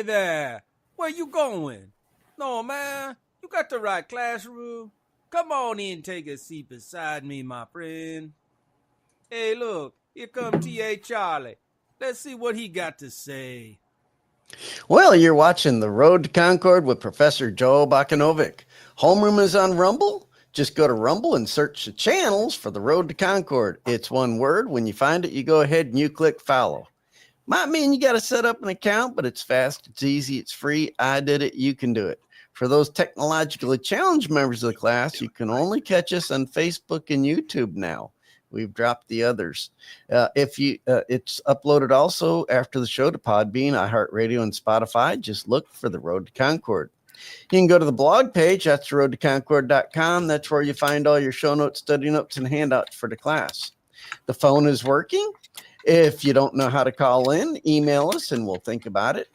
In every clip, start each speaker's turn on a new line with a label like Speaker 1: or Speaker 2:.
Speaker 1: there, where you going? No, man, you got the right classroom. Come on in, take a seat beside me, my friend. Hey, look, here come T.A. Charlie. Let's see what he got to say.
Speaker 2: Well, you're watching The Road to Concord with Professor Joe Bakanovic. Homeroom is on Rumble. Just go to Rumble and search the channels for The Road to Concord. It's one word. When you find it, you go ahead and you click follow. Might mean you got to set up an account, but it's fast, it's easy, it's free. I did it. You can do it. For those technologically challenged members of the class, you can only catch us on Facebook and YouTube now. We've dropped the others. It's uploaded also after the show to Podbean, iHeartRadio, and Spotify. Just look for The Road to Concord. You can go to the blog page. That's roadtoconcord.com. That's where you find all your show notes, study notes, and handouts for the class. The phone is working. If you don't know how to call in, email us and we'll think about it.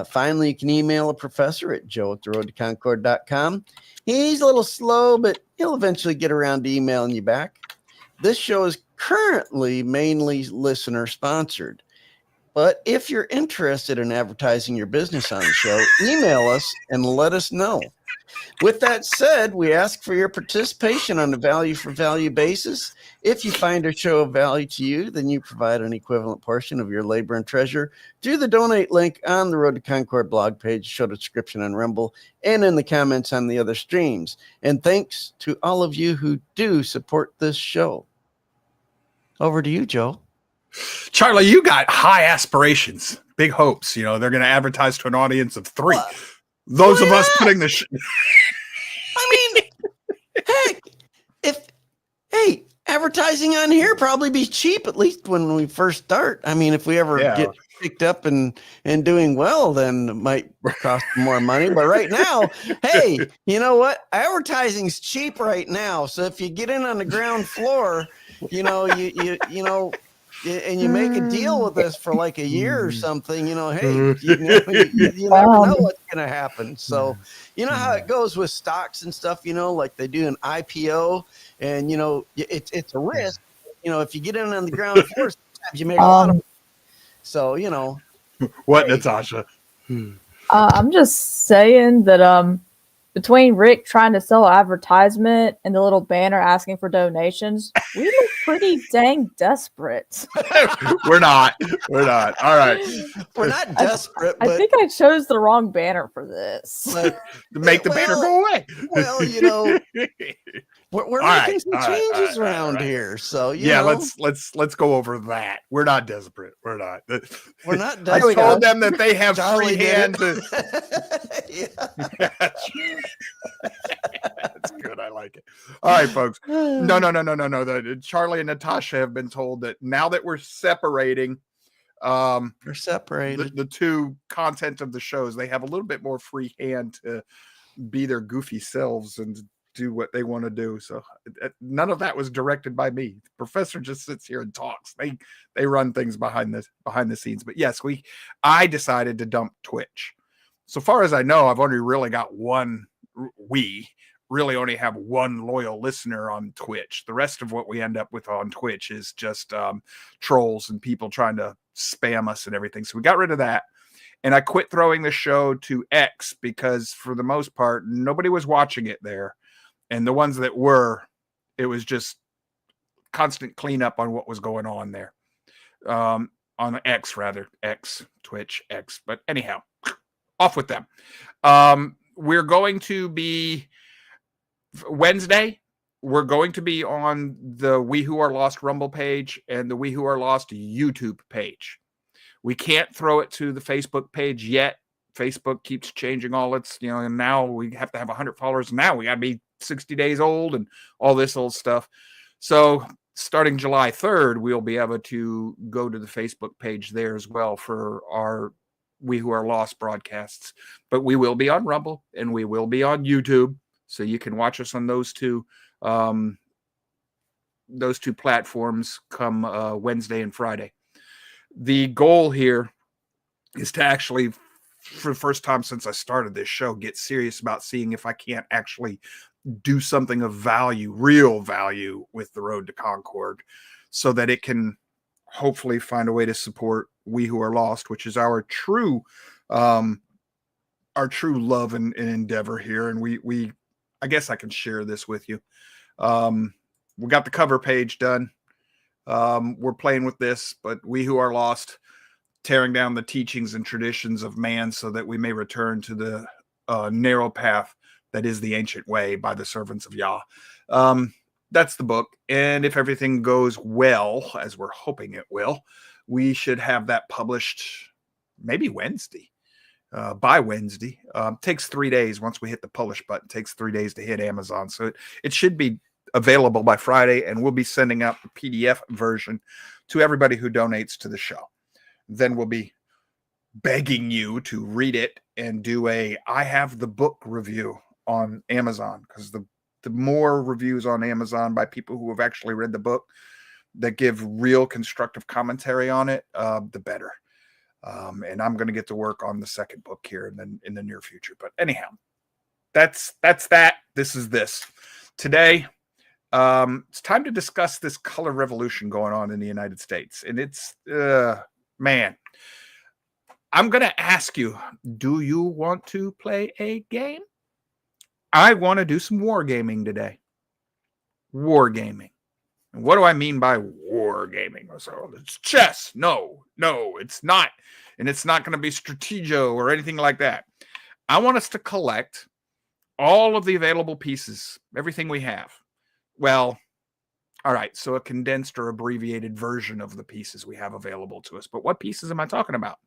Speaker 2: Finally, you can email a professor at joe@theroadtoconcord.com. He's a little slow, but he'll eventually get around to emailing you back. This show is currently mainly listener sponsored. But if you're interested in advertising your business on the show, email us and let us know. With that said, we ask for your participation on a value for value basis. If you find a show of value to you, then you provide an equivalent portion of your labor and treasure through the donate link on the Road to Concord blog page, show description on Rumble, and in the comments on the other streams. And thanks to all of you who do support this show. Over to you, Joe.
Speaker 3: Charlie, you got high aspirations, big hopes. You know, they're going to advertise to an audience of 3. Those of us putting the
Speaker 2: I mean, heck, advertising on here probably be cheap, at least when we first start. I mean, if we ever get picked up and doing well, then it might cost more money. But right now, hey, you know what? Advertising's cheap right now. So if you get in on the ground floor, you know, and you make a deal with us for like a year or something, you know, hey, you never know what's going to happen. So, you know how it goes with stocks and stuff, you know, like they do an IPO and, you know, it's a risk. You know, if you get in on the ground floor, sometimes you make a lot of money. So, you know.
Speaker 3: What, Natasha?
Speaker 4: I'm just saying that between Rick trying to sell advertisement and the little banner asking for donations, we look pretty dang desperate.
Speaker 3: We're not. All right.
Speaker 2: We're not desperate.
Speaker 4: I think I chose the wrong banner for this.
Speaker 3: To make the banner go away.
Speaker 2: Well, you know, we're making some changes around here. So you know.
Speaker 3: let's go over that. We're not desperate. We're not
Speaker 2: desperate.
Speaker 3: I told them that they have free hand to. That's good. I like it. All right, folks. No. Charlie and Natasha have been told that now that we're separating,
Speaker 2: we're separated.
Speaker 3: The two content of the shows, they have a little bit more free hand to be their goofy selves and do what they want to do. So none of that was directed by me. The professor just sits here and talks. They run things behind the scenes. But yes, I decided to dump Twitch. So far as I know, I've only really got one. We really only have one loyal listener on Twitch. The rest of what we end up with on Twitch is just trolls and people trying to spam us and everything. So we got rid of that. And I quit throwing the show to X because for the most part, nobody was watching it there. And the ones that were, it was just constant cleanup on what was going on there. On X, rather. X, Twitch, X. But anyhow, off with them. We're going to be Wednesday. We're going to be on the We Who Are Lost Rumble page and the We Who Are Lost YouTube page. We can't throw it to the Facebook page yet. Facebook keeps changing all its, you know, and now we have to have 100 followers. Now we got to be 60 days old and all this old stuff. So starting July 3rd, we'll be able to go to the Facebook page there as well for our We Who Are Lost broadcasts. But we will be on Rumble and we will be on YouTube. So you can watch us on those two platforms come Wednesday and Friday. The goal here is to actually, for the first time since I started this show, get serious about seeing if I can't actually do something of value, real value with the Road to Concord so that it can hopefully find a way to support We Who Are Lost, which is our true our true love and endeavor here. And we, I guess I can share this with you. We got the cover page done. We're playing with this, but we who are lost, tearing down the teachings and traditions of man so that we may return to the narrow path that is the ancient way by the servants of Yah. That's the book. And if everything goes well, as we're hoping it will, we should have that published maybe Wednesday. By Wednesday. Takes 3 days once we hit the publish button. Takes 3 days to hit Amazon. So it should be available by Friday, and we'll be sending out the PDF version to everybody who donates to the show. Then we'll be begging you to read it and do a I have the book review on Amazon, because the more reviews on Amazon by people who have actually read the book that give real constructive commentary on it, the better. And I'm going to get to work on the second book here in the near future. But anyhow, that's that. This is this. Today, it's time to discuss this color revolution going on in the United States. And it's, man, I'm going to ask you, do you want to play a game? I want to do some wargaming today. Wargaming. And what do I mean by wargaming? So it's chess. No, it's not. And it's not going to be strategio or anything like that. I want us to collect all of the available pieces, everything we have. Well, all right, so a condensed or abbreviated version of the pieces we have available to us. But what pieces am I talking about?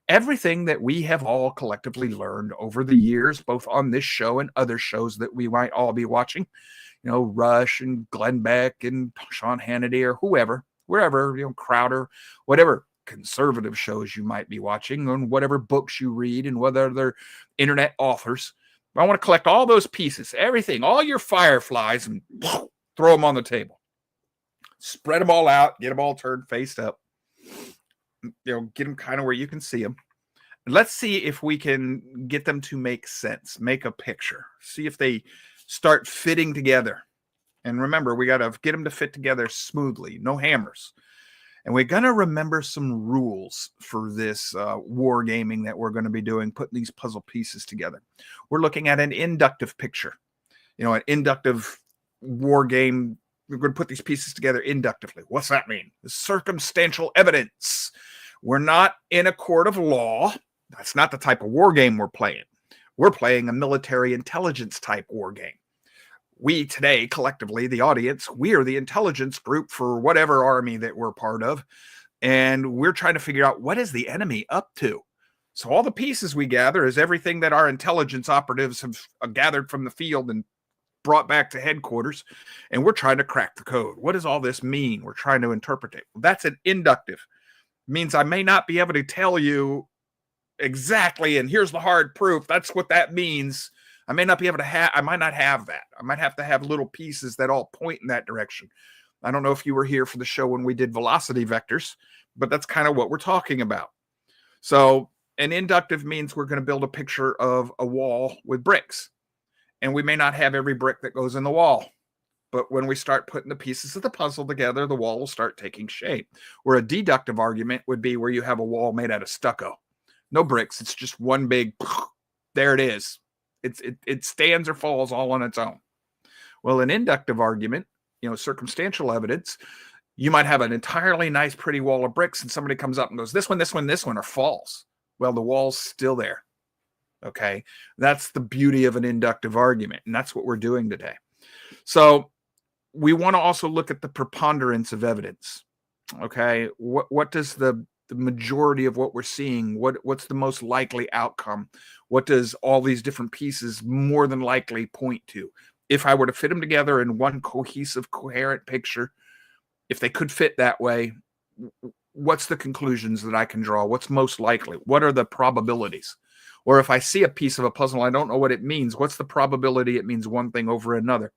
Speaker 3: Everything that we have all collectively learned over the years, both on this show and other shows that we might all be watching. You know, Rush and Glenn Beck and Sean Hannity or whoever, wherever, Crowder, whatever conservative shows you might be watching, and whatever books you read, and whether they're internet authors. I want to collect all those pieces, everything, all your fireflies, and throw them on the table. Spread them all out, get them all turned face up. Get them kind of where you can see them. And let's see if we can get them to make sense, make a picture, see if they start fitting together. And remember, we got to get them to fit together smoothly, no hammers. And we're going to remember some rules for this wargaming that we're going to be doing, putting these puzzle pieces together. We're looking at an inductive picture, an inductive war game. We're going to put these pieces together inductively. What's that mean? Circumstantial evidence. We're not in a court of law. That's not the type of war game we're playing. We're playing a military intelligence type war game. We today, collectively, the audience, we are the intelligence group for whatever army that we're part of. And we're trying to figure out, what is the enemy up to? So all the pieces we gather is everything that our intelligence operatives have gathered from the field and brought back to headquarters. And we're trying to crack the code. What does all this mean? We're trying to interpret it. That's an inductive. It means I may not be able to tell you exactly, and here's the hard proof. That's what that means. I may not be able to have, I might not have that. I might have to have little pieces that all point in that direction. I don't know if you were here for the show when we did velocity vectors, but that's kind of what we're talking about. So an inductive means we're going to build a picture of a wall with bricks. And we may not have every brick that goes in the wall. But when we start putting the pieces of the puzzle together, the wall will start taking shape. Where a deductive argument would be where you have a wall made out of stucco. No bricks. It's just one big, there it is. It stands or falls all on its own. Well, an inductive argument, circumstantial evidence, you might have an entirely nice, pretty wall of bricks, and somebody comes up and goes, this one, or falls. Well, the wall's still there. Okay. That's the beauty of an inductive argument. And that's what we're doing today. So we want to also look at the preponderance of evidence. Okay. What does the majority of what we're seeing, what's the most likely outcome? What does all these different pieces more than likely point to? If I were to fit them together in one cohesive, coherent picture, if they could fit that way, what's the conclusions that I can draw? What's most likely? What are the probabilities? Or if I see a piece of a puzzle, I don't know what it means. What's the probability it means one thing over another?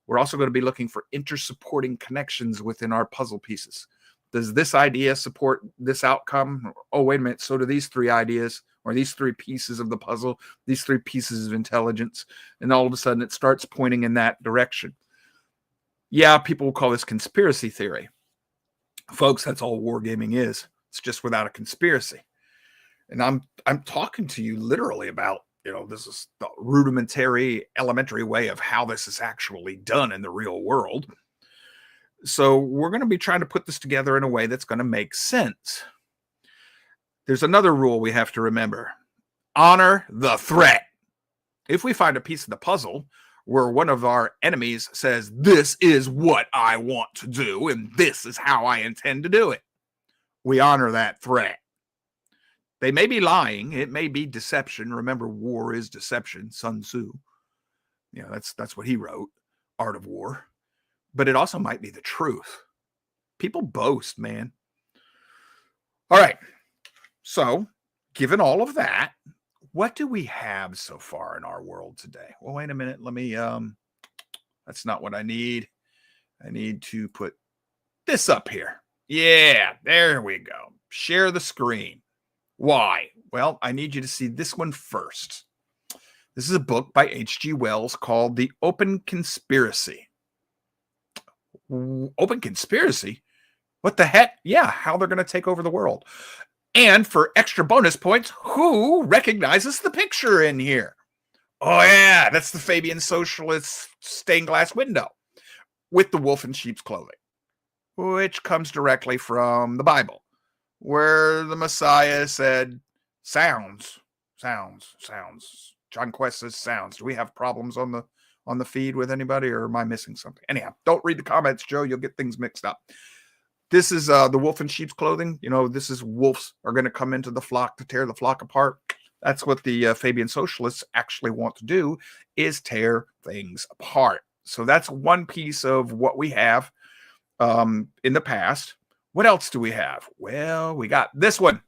Speaker 3: We're also going to be looking for intersupporting connections within our puzzle pieces. Does this idea support this outcome? Oh, wait a minute. So do these three ideas, or these three pieces of the puzzle, these three pieces of intelligence. And all of a sudden it starts pointing in that direction. Yeah, people will call this conspiracy theory. Folks, that's all wargaming is. It's just without a conspiracy. And I'm talking to you literally about, this is the rudimentary, elementary way of how this is actually done in the real world. So we're going to be trying to put this together in a way that's going to make sense. There's another rule we have to remember. Honor the threat. If we find a piece of the puzzle where one of our enemies says, this is what I want to do, and this is how I intend to do it, we honor that threat. They may be lying. It may be deception. Remember, war is deception. Sun Tzu. That's what he wrote, Art of War. But it also might be the truth. People boast, man. All right. So, given all of that, what do we have so far in our world today? Well, wait a minute. Let me, that's not what I need. I need to put this up here. Yeah, there we go. Share the screen. Why? Well, I need you to see this one first. This is a book by H.G. Wells called The Open Conspiracy. Open Conspiracy? What the heck? Yeah, how they're going to take over the world. And for extra bonus points, who recognizes the picture in here? Oh, yeah, that's the Fabian Socialist stained glass window with the wolf in sheep's clothing, which comes directly from the Bible, where the Messiah said, sounds. John Quest says sounds. Do we have problems on the feed with anybody, or am I missing something? Anyhow, don't read the comments, Joe. You'll get things mixed up. This is the wolf in sheep's clothing. This is wolves are going to come into the flock to tear the flock apart. That's what the Fabian Socialists actually want to do, is tear things apart. So that's one piece of what we have in the past. What else do we have? Well, we got this one,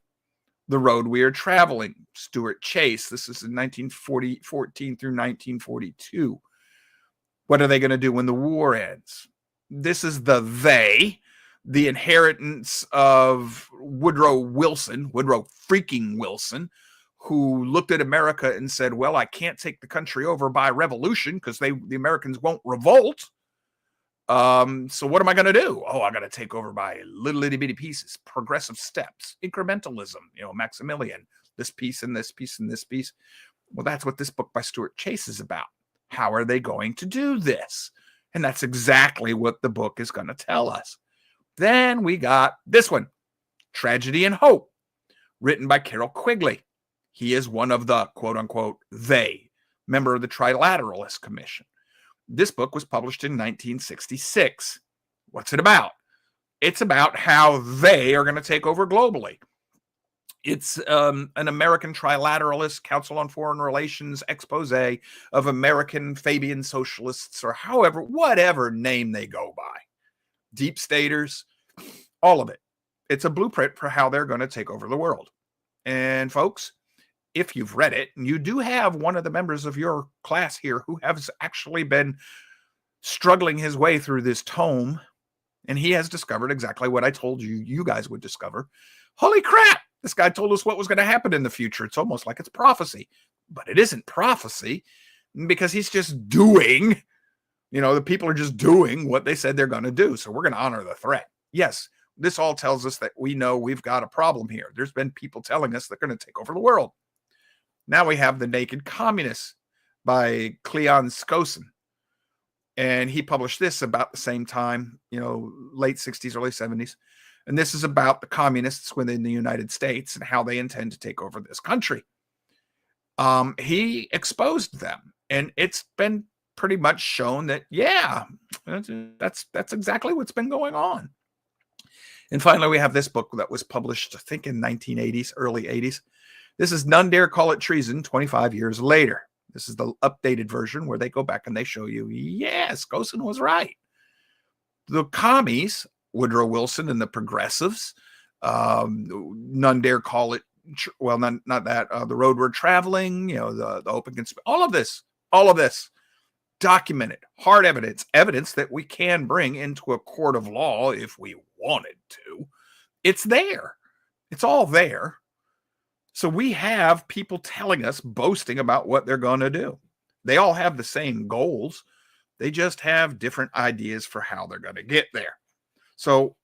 Speaker 3: The Road We Are Traveling, Stuart Chase. This is in 1914 through 1942. What are they going to do when the war ends? This is the inheritance of Woodrow freaking Wilson, who looked at America and said, well, I can't take the country over by revolution because the Americans won't revolt. So what am I going to do? Oh, I got to take over by little itty bitty pieces, progressive steps, incrementalism, Maximilian, this piece and this piece and this piece. Well, that's what this book by Stuart Chase is about. How are they going to do this? And that's exactly what the book is going to tell us. Then we got this one, Tragedy and Hope, written by Carroll Quigley. He is one of the quote unquote member of the Trilateralist Commission. This book was published in 1966. What's it about? It's about how they are going to take over globally. It's an American Trilateralist Council on Foreign Relations expose of American Fabian Socialists, or whatever name they go by. Deep staters, all of it. It's a blueprint for how they're going to take over the world. And folks, if you've read it, and you do have one of the members of your class here who has actually been struggling his way through this tome, and he has discovered exactly what I told you guys would discover. Holy crap! This guy told us what was going to happen in the future. It's almost like it's prophecy, but it isn't prophecy, because he's just doing, the people are just doing what they said they're going to do. So we're going to honor the threat. Yes, this all tells us that we know we've got a problem here. There's been people telling us they're going to take over the world. Now we have The Naked Communists by Cleon Skosen. And he published this about the same time, late 60s, early 70s. And this is about the communists within the United States and how they intend to take over this country. He exposed them, and it's been pretty much shown that, yeah, that's exactly what's been going on. And finally, we have this book that was published, I think, in 1980s, early 80s. This is None Dare Call It Treason 25 years later. This is the updated version where they go back and they show you, yes, Skosen was right. The commies, Woodrow Wilson and the progressives, None Dare Call It, well, not that, The Road We're Traveling, the Open Conspiracy, all of this documented, hard evidence that we can bring into a court of law if we wanted to. It's there. It's all there. So we have people telling us, boasting about what they're going to do. They all have the same goals. They just have different ideas for how they're going to get there. So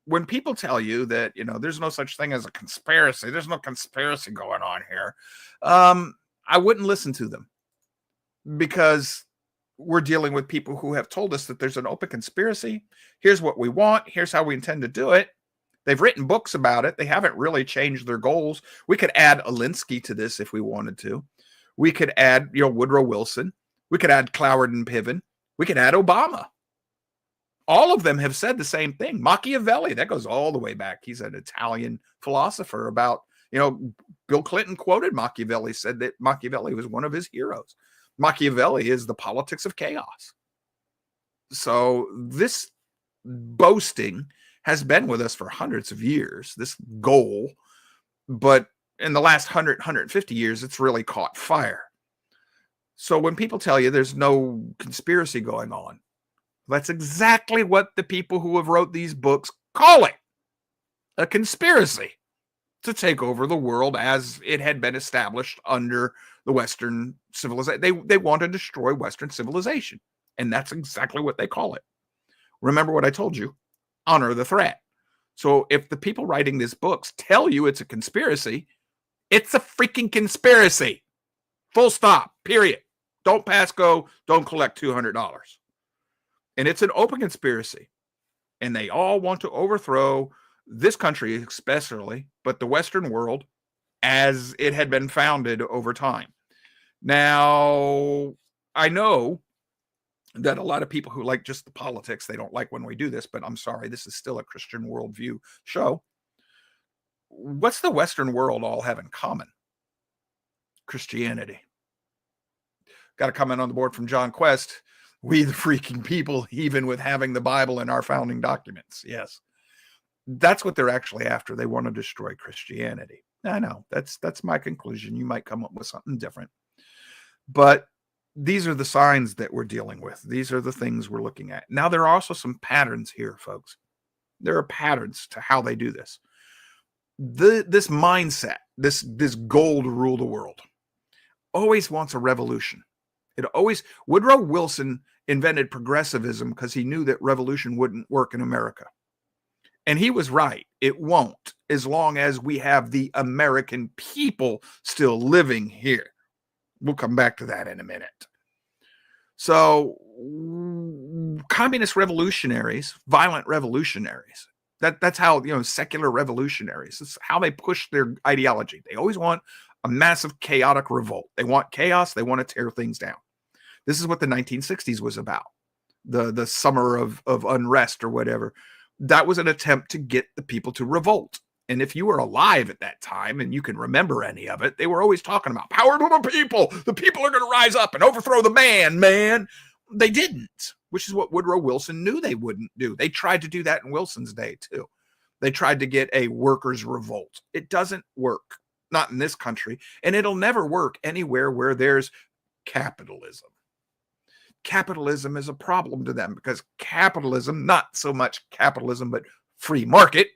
Speaker 3: when people tell you that, there's no such thing as a conspiracy, there's no conspiracy going on here, I wouldn't listen to them, because we're dealing with people who have told us that there's an open conspiracy. Here's what we want. Here's how we intend to do it. They've written books about it. They haven't really changed their goals. We could add Alinsky to this if we wanted to. We could add, Woodrow Wilson. We could add Cloward and Piven. We could add Obama. All of them have said the same thing. Machiavelli, that goes all the way back. He's an Italian philosopher about, Bill Clinton quoted Machiavelli, said that Machiavelli was one of his heroes. Machiavelli is the politics of chaos. So this boasting has been with us for hundreds of years, this goal, but in the last 100, 150 years, it's really caught fire. So when people tell you there's no conspiracy going on, that's exactly what the people who have wrote these books call it, a conspiracy to take over the world as it had been established under the Western civilization. They want to destroy Western civilization, and that's exactly what they call it. Remember what I told you, honor the threat. So if the people writing these books tell you it's a conspiracy, it's a freaking conspiracy. Full stop, period. Don't pass go, don't collect $200. And it's an open conspiracy. And they all want to overthrow this country especially, but the Western world as it had been founded over time. Now, I know that a lot of people who like just the politics, they don't like when we do this, but I'm sorry, this is still a Christian worldview show. What's the Western world all have in common? Christianity. Got a comment on the board from John Quest. We the freaking people, even with having the Bible in our founding documents. Yes. That's what they're actually after. They want to destroy Christianity. I know that's my conclusion. You might come up with something different, but these are the signs that we're dealing with. These are the things we're looking at. Now, there are also some patterns here, folks. There are patterns to how they do this. This mindset, this goal to rule the world, always wants a revolution. Woodrow Wilson invented progressivism because he knew that revolution wouldn't work in America. And he was right. It won't, as long as we have the American people still living here. We'll come back to that in a minute. So communist revolutionaries, violent revolutionaries, that's how, secular revolutionaries, that's how they push their ideology. They always want a massive chaotic revolt. They want chaos. They want to tear things down. This is what the 1960s was about. The summer of unrest or whatever. That was an attempt to get the people to revolt. And if you were alive at that time and you can remember any of it, they were always talking about power to the people. The people are going to rise up and overthrow the man. They didn't, which is what Woodrow Wilson knew they wouldn't do. They tried to do that in Wilson's day, too. They tried to get a workers' revolt. It doesn't work, not in this country, and it'll never work anywhere where there's capitalism. Capitalism is a problem to them because capitalism, not so much capitalism, but free market.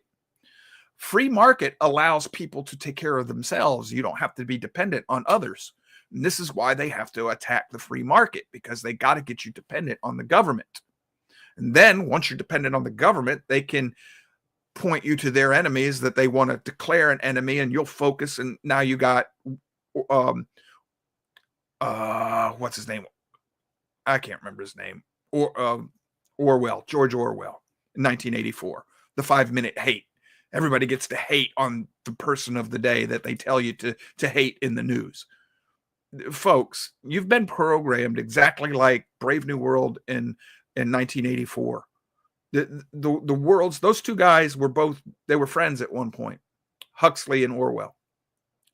Speaker 3: Free market allows people to take care of themselves. You don't have to be dependent on others. And this is why they have to attack the free market, because they got to get you dependent on the government. And then once you're dependent on the government, they can point you to their enemies that they want to declare an enemy, and you'll focus. And now you got, what's his name? I can't remember his name. Orwell, George Orwell, in 1984, the 5-minute hate. Everybody gets to hate on the person of the day that they tell you to hate in the news. Folks, you've been programmed exactly like Brave New World in 1984. The worlds, those two guys they were friends at one point, Huxley and Orwell.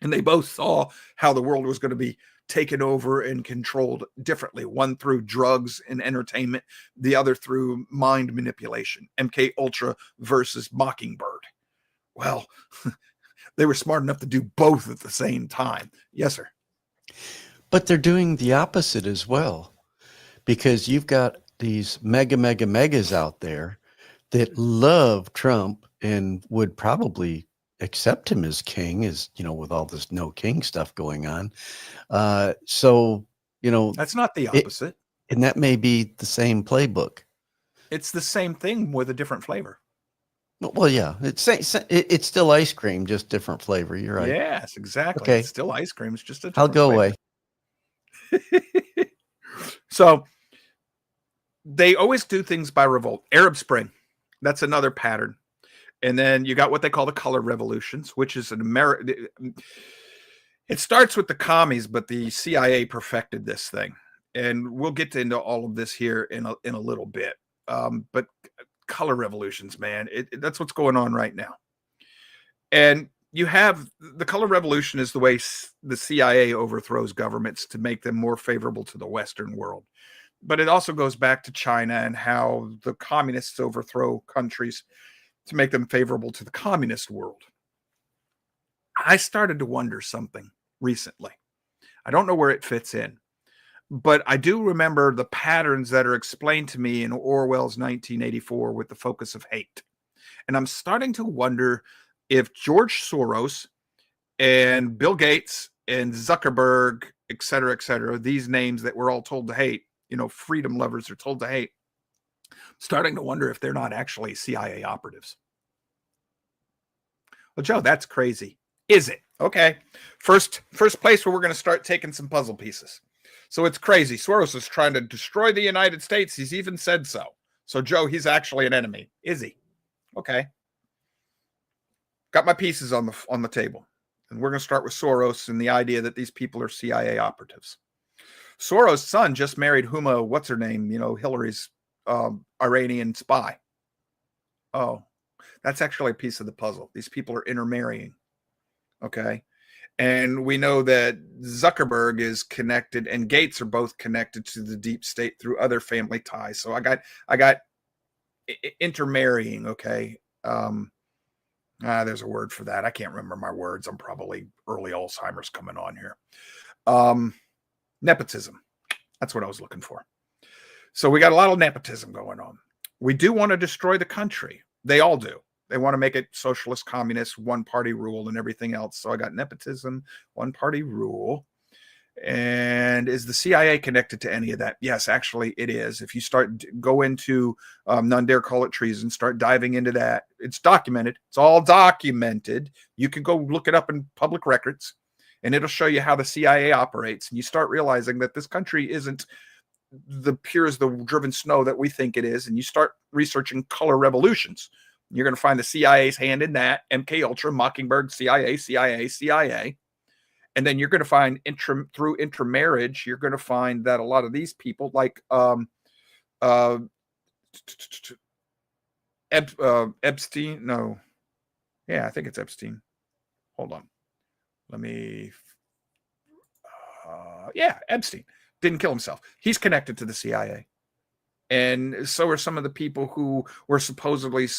Speaker 3: And they both saw how the world was going to be taken over and controlled differently. One through drugs and entertainment, the other through mind manipulation. MK Ultra versus Mockingbird. Well, they were smart enough to do both at the same time. Yes, sir.
Speaker 2: But they're doing the opposite as well, because you've got these megas out there that love Trump and would probably accept him as king, as with all this no king stuff going on. So
Speaker 3: that's not the opposite.
Speaker 2: And that may be the same playbook.
Speaker 3: It's the same thing with a different flavor.
Speaker 2: Well, yeah, it's still ice cream, just different flavor. You're right.
Speaker 3: Yes, exactly.
Speaker 2: Okay,
Speaker 3: It's still ice cream. It's just a
Speaker 2: I'll
Speaker 3: different
Speaker 2: go
Speaker 3: flavor.
Speaker 2: away.
Speaker 3: So they always do things by revolt. Arab Spring, that's another pattern. And then you got what they call the color revolutions, which is an American. It starts with the commies, but the CIA perfected this thing. And we'll get into all of this here in a little bit. But color revolutions, man, that's what's going on right now. And you have the color revolution is the way the CIA overthrows governments to make them more favorable to the Western world. But it also goes back to China and how the communists overthrow countries to make them favorable to the communist world. I started to wonder something recently. I don't know where it fits in, but I do remember the patterns that are explained to me in Orwell's 1984 with the focus of hate. And I'm starting to wonder if George Soros and Bill Gates and Zuckerberg, et cetera, these names that we're all told to hate, freedom lovers are told to hate, starting to wonder if they're not actually CIA operatives. Well, Joe, that's crazy. Is it? Okay. First place where we're going to start taking some puzzle pieces. So it's crazy. Soros is trying to destroy the United States. He's even said so. So, Joe, he's actually an enemy. Is he? Okay. Got my pieces on the table. And we're going to start with Soros and the idea that these people are CIA operatives. Soros' son just married Huma, what's her name? Hillary's Iranian spy. Oh, that's actually a piece of the puzzle. These people are intermarrying. Okay. And we know that Zuckerberg is connected and Gates are both connected to the deep state through other family ties. So I got intermarrying. Okay. There's a word for that. I can't remember my words. I'm probably early Alzheimer's coming on here. Nepotism. That's what I was looking for. So we got a lot of nepotism going on. We do want to destroy the country. They all do. They want to make it socialist, communist, one-party rule and everything else. So I got nepotism, one-party rule. And is the CIA connected to any of that? Yes, actually it is. If you go into none dare call it treason, start diving into that. It's documented. It's all documented. You can go look it up in public records and it'll show you how the CIA operates. And you start realizing that this country isn't the pure as the driven snow that we think it is. And you start researching color revolutions. You're going to find the CIA's hand in that, MK Ultra, Mockingbird, CIA. And then you're going to find through intermarriage, you're going to find that a lot of these people, like Epstein. No, yeah, I think it's Epstein. Hold on, let me. Yeah, Epstein didn't kill himself. He's connected to the CIA. And so are some of the people who were supposedly,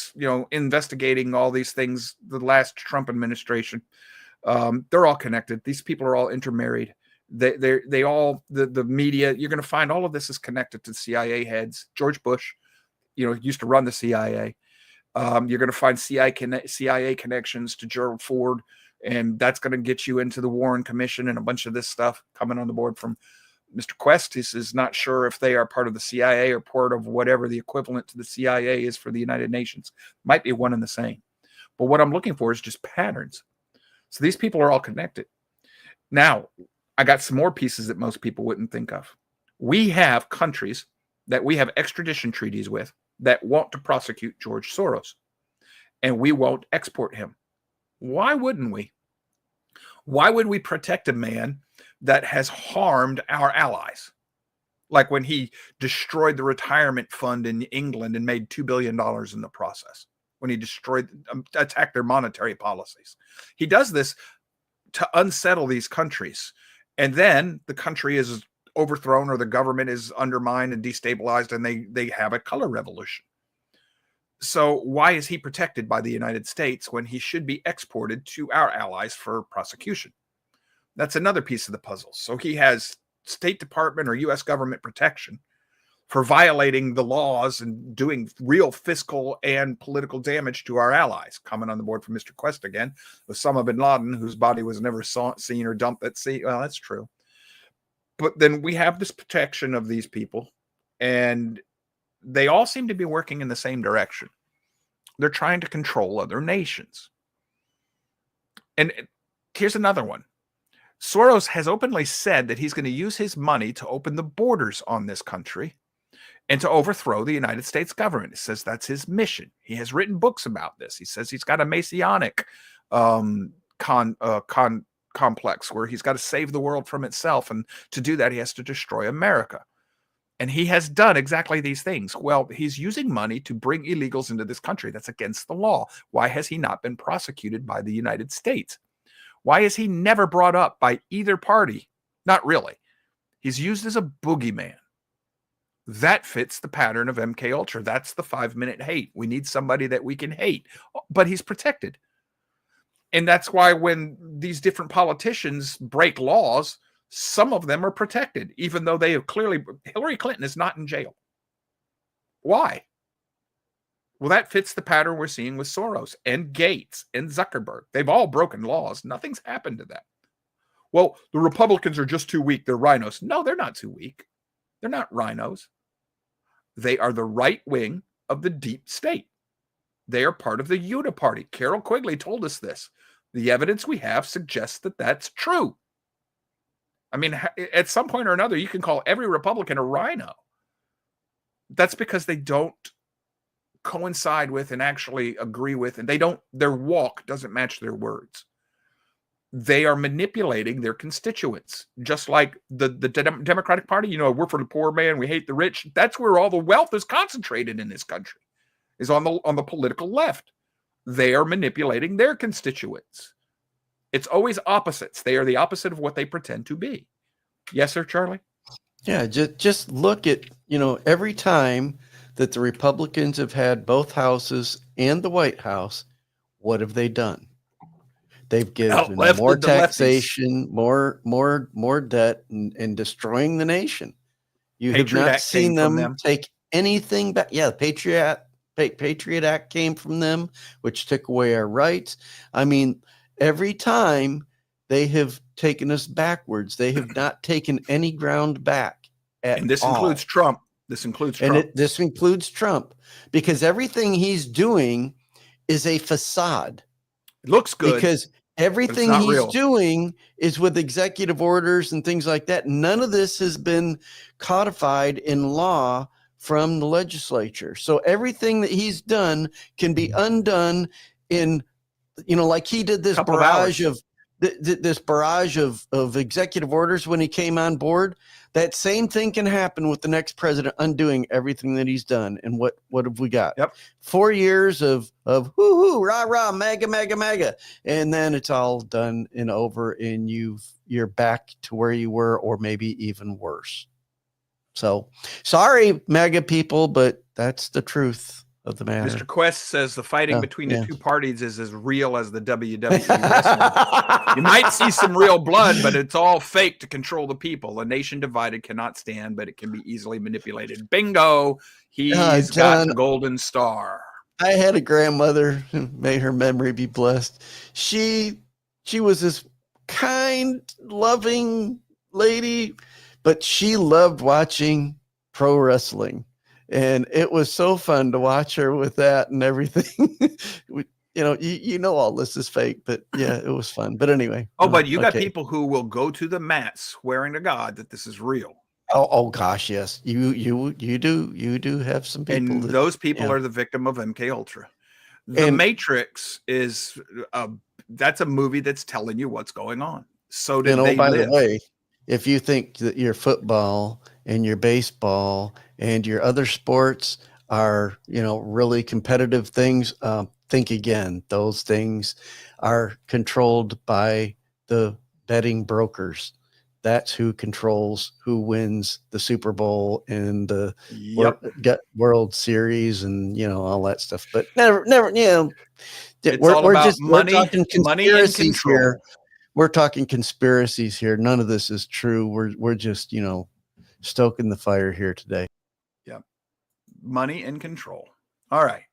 Speaker 3: investigating all these things, the last Trump administration. They're all connected. These people are all intermarried. They all, the media, you're going to find all of this is connected to CIA heads. George Bush, used to run the CIA. You're going to find CIA connections to Gerald Ford, and that's going to get you into the Warren Commission and a bunch of this stuff coming on the board from Mr. Quest. He is not sure if they are part of the CIA or part of whatever the equivalent to the CIA is for the United Nations. Might be one and the same. But what I'm looking for is just patterns. So these people are all connected. Now, I got some more pieces that most people wouldn't think of. We have countries that we have extradition treaties with that want to prosecute George Soros, and we won't export him. Why wouldn't we? Why would we protect a man that has harmed our allies? Like when he destroyed the retirement fund in England and made $2 billion in the process. When he attacked their monetary policies. He does this to unsettle these countries. And then the country is overthrown or the government is undermined and destabilized and they have a color revolution. So why is he protected by the United States when he should be exported to our allies for prosecution? That's another piece of the puzzle. So he has State Department or U.S. government protection for violating the laws and doing real fiscal and political damage to our allies. Coming on the board from Mr. Quest again, Osama bin Laden, whose body was never seen or dumped at sea. Well, that's true. But then we have this protection of these people, and they all seem to be working in the same direction. They're trying to control other nations. And here's another one. Soros has openly said that he's going to use his money to open the borders on this country and to overthrow the United States government. He says that's his mission. He has written books about this. He says he's got a messianic complex where he's got to save the world from itself. And to do that, he has to destroy America. And he has done exactly these things. Well, he's using money to bring illegals into this country. That's against the law. Why has he not been prosecuted by the United States? Why is he never brought up by either party? Not really. He's used as a boogeyman. That fits the pattern of MK Ultra. That's the 5-minute hate. We need somebody that we can hate, but he's protected. And that's why when these different politicians break laws, some of them are protected, even though they have clearly, Hillary Clinton is not in jail. Why? Well, that fits the pattern we're seeing with Soros and Gates and Zuckerberg. They've all broken laws. Nothing's happened to them. Well, the Republicans are just too weak. They're rhinos. No, they're not too weak. They're not rhinos. They are the right wing of the deep state. They are part of the Uniparty. Carol Quigley told us this. The evidence we have suggests that that's true. I mean, at some point or another, you can call every Republican a rhino. That's because they don't coincide with and actually agree with, and their walk doesn't match their words. They are manipulating their constituents, just like the Democratic Party. We're for the poor man, we hate the rich. That's where all the wealth is concentrated in this country, is on the political left. They are manipulating their constituents. It's always opposites. They are the opposite of what they pretend to be. Yes, sir, Charlie?
Speaker 2: Yeah, just look at, every time that the Republicans have had both houses and the White House, what have they done? They've given more taxation, more debt, and destroying the nation. You have not seen them take anything back. Yeah, the Patriot Act came from them, which took away our rights. I mean, every time they have taken us backwards. They have not taken any ground back at
Speaker 3: and this
Speaker 2: all.
Speaker 3: Includes Trump. This includes Trump.
Speaker 2: This includes Trump, because everything he's doing is a facade.
Speaker 3: It looks good.
Speaker 2: Because everything he's doing is with executive orders and things like that. None of this has been codified in law from the legislature. So everything that he's done can be undone in, like he did this barrage of executive orders when he came on board. That same thing can happen with the next president undoing everything that he's done. And what have we got?
Speaker 3: Yep.
Speaker 2: 4 years of hoo, rah, rah, mega, mega, mega. And then it's all done and over, and you're back to where you were, or maybe even worse. So sorry, mega people, but that's the truth of the matter.
Speaker 3: Mr. Quest says the fighting between the two parties is as real as the WWE wrestling. You might see some real blood, but it's all fake to control the people. A nation divided cannot stand, but it can be easily manipulated. Bingo. He's got the golden star.
Speaker 2: I had a grandmother, may her memory be blessed. She was this kind, loving lady, but she loved watching pro wrestling. And it was so fun to watch her with that and everything. All this is fake, but yeah, it was fun. But anyway.
Speaker 3: But you got people who will go to the mat swearing to God that this is real.
Speaker 2: Oh gosh, yes. You do have some people.
Speaker 3: And those people are the victim of MK Ultra. The Matrix is that's a movie that's telling you what's going on. So did they
Speaker 2: by
Speaker 3: live.
Speaker 2: The way, if you think that your football and your baseball and your other sports are, really competitive things, think again. Those things are controlled by the betting brokers. That's who controls who wins the Super Bowl and the World Series and, all that stuff. But never, we're talking conspiracies here. We're talking conspiracies here. None of this is true. We're just, stoking the fire here today.
Speaker 3: Yeah. Money and control. All right.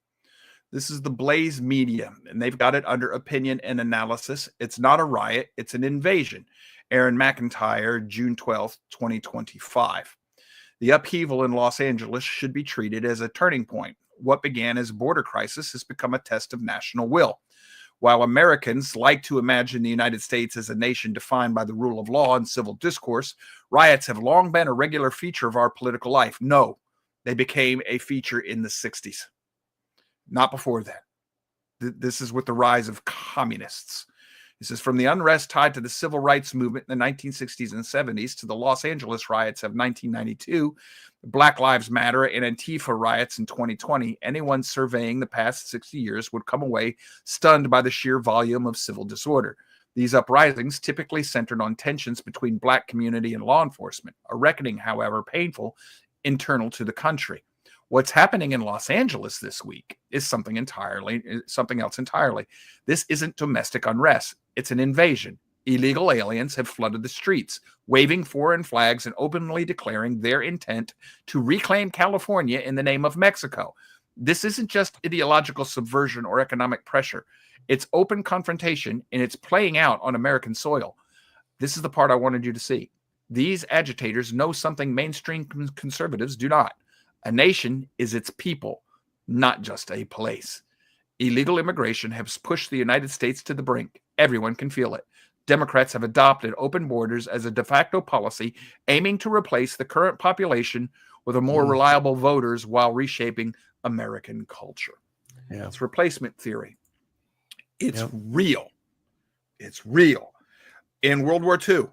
Speaker 3: This is the Blaze Media, and they've got it under opinion and analysis. It's not a riot. It's an invasion. Aaron McIntyre, June 12th, 2025. The upheaval in Los Angeles should be treated as a turning point. what began as a border crisis has become a test of national will. While Americans like to imagine the United States as a nation defined by the rule of law and civil discourse, riots have long been a regular feature of our political life. No, they became a feature in the 60s, not before then. This is with the rise of communists. This is from the unrest tied to the civil rights movement in the 1960s and 70s to the Los Angeles riots of 1992, Black Lives Matter, and Antifa riots in 2020. Anyone surveying the past 60 years would come away stunned by the sheer volume of civil disorder. These uprisings typically centered on tensions between Black community and law enforcement, a reckoning, however, painful, internal to the country. What's happening in Los Angeles this week is something else entirely. This isn't domestic unrest. It's an invasion. Illegal aliens have flooded the streets, waving foreign flags and openly declaring their intent to reclaim California in the name of Mexico. This isn't just ideological subversion or economic pressure. It's open confrontation, and it's playing out on American soil. This is the part I wanted you to see. These agitators know something mainstream conservatives do not. A nation is its people, not just a place. Illegal immigration has pushed the United States to the brink. Everyone can feel it. Democrats have adopted open borders as a de facto policy, aiming to replace the current population with a more reliable voters while reshaping American culture.
Speaker 2: Yeah.
Speaker 3: It's replacement theory. It's real. It's real. In World War II,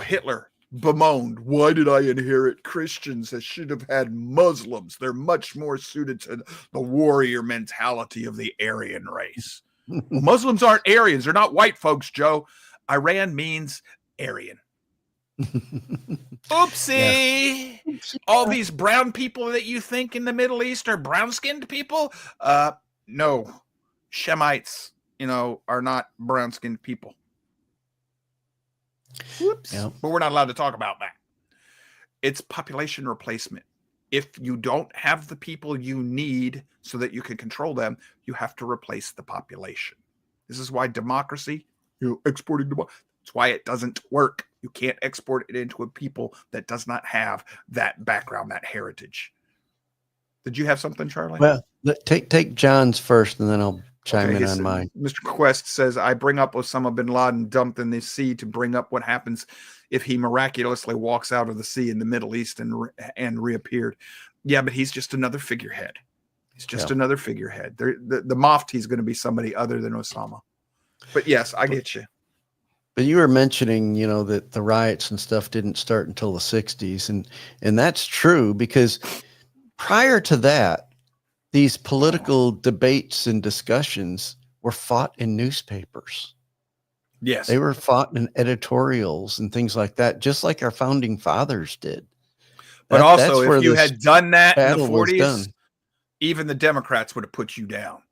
Speaker 3: Hitler bemoaned, "Why did I inherit Christians? I should have had Muslims. They're much more suited to the warrior mentality of the Aryan race." Well, Muslims aren't Aryans. They're not white folks, Joe. Iran means Aryan. Oopsie. Yeah. All these brown people that you think in the Middle East are brown-skinned people? No. Shemites, are not brown-skinned people. Whoops. Yep. But we're not allowed to talk about that. It's population replacement. If you don't have the people you need so that you can control them, you have to replace the population. This is why democracy, exporting democracy, that's why it doesn't work. You can't export it into a people that does not have that background, that heritage. Did you have something, Charlie?
Speaker 2: Well, take John's first, and then I'll chime in on mine.
Speaker 3: Mr. Quest says, I bring up Osama bin Laden dumped in the sea to bring up what happens if he miraculously walks out of the sea in the Middle East and reappeared. Yeah, but he's just another figurehead. He's just another figurehead. The Mufti is going to be somebody other than Osama. But yes, I get you.
Speaker 2: But you were mentioning, that the riots and stuff didn't start until the 60s. And that's true, because prior to that, these political debates and discussions were fought in newspapers.
Speaker 3: Yes.
Speaker 2: They were fought in editorials and things like that, just like our founding fathers did.
Speaker 3: But also, if you had done that in the 40s, even the Democrats would have put you down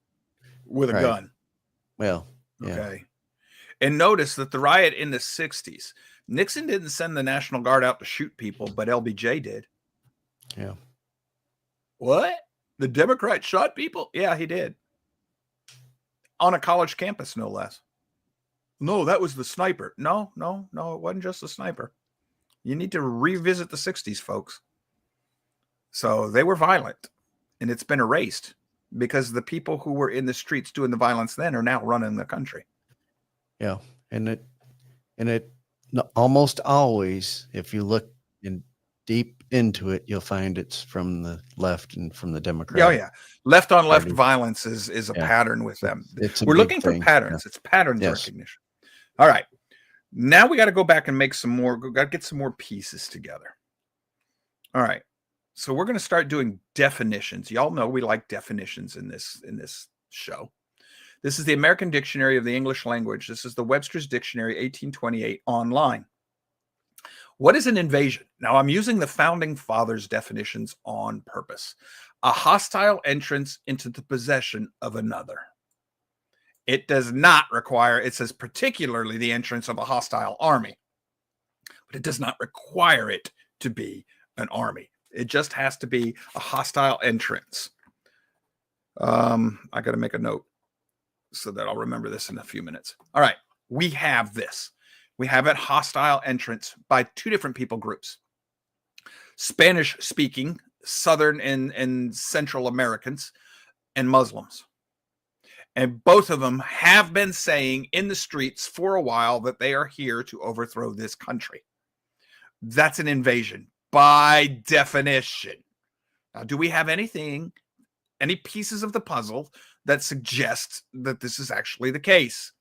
Speaker 3: with a gun.
Speaker 2: Well, yeah.
Speaker 3: Okay. And notice that the riot in the 60s, Nixon didn't send the National Guard out to shoot people, but LBJ did.
Speaker 2: Yeah.
Speaker 3: What? The Democrats shot people? Yeah, he did. On a college campus, no less. No, that was the sniper. No, it wasn't just the sniper. You need to revisit the 60s, folks. So they were violent, and it's been erased because the people who were in the streets doing the violence then are now running the country.
Speaker 2: Yeah, and it almost always, if you look deep into it, you'll find it's from the left and from the Democrats.
Speaker 3: Oh yeah, left on left violence is a pattern with them. We're looking for patterns. Yeah. It's patterns recognition. All right, now we got to go back and make some more. Got to get some more pieces together. All right, so we're going to start doing definitions. Y'all know we like definitions in this show. This is the American Dictionary of the English Language. This is the Webster's Dictionary 1828 online. What is an invasion? Now, I'm using the Founding Fathers' definitions on purpose. A hostile entrance into the possession of another. It does not require, it says particularly the entrance of a hostile army, but it does not require it to be an army. It just has to be a hostile entrance. I got to make a note so that I'll remember this in a few minutes. All right, we have this. We have a hostile entrance by two different people groups. Spanish-speaking Southern and Central Americans and Muslims. And both of them have been saying in the streets for a while that they are here to overthrow this country. That's an invasion by definition. Now, do we have any pieces of the puzzle that suggests that this is actually the case?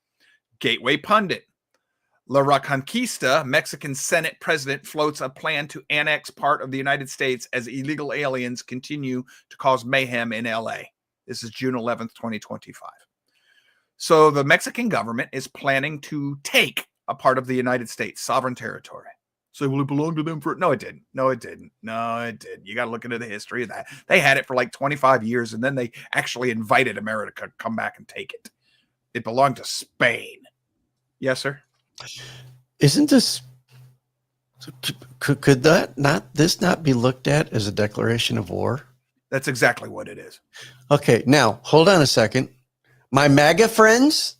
Speaker 3: Gateway Pundit. La Reconquista, Mexican Senate president, floats a plan to annex part of the United States as illegal aliens continue to cause mayhem in LA. This is June 11th, 2025. So the Mexican government is planning to take a part of the United States, sovereign territory. So will it belong to them for? No, it didn't. No, it didn't. No, it didn't. You got to look into the history of that. They had it for like 25 years, and then they actually invited America to come back and take it. It belonged to Spain. Yes, sir.
Speaker 2: Isn't this? Could this not be looked at as a declaration of war?
Speaker 3: That's exactly what it is.
Speaker 2: Okay, now hold on a second. My MAGA friends,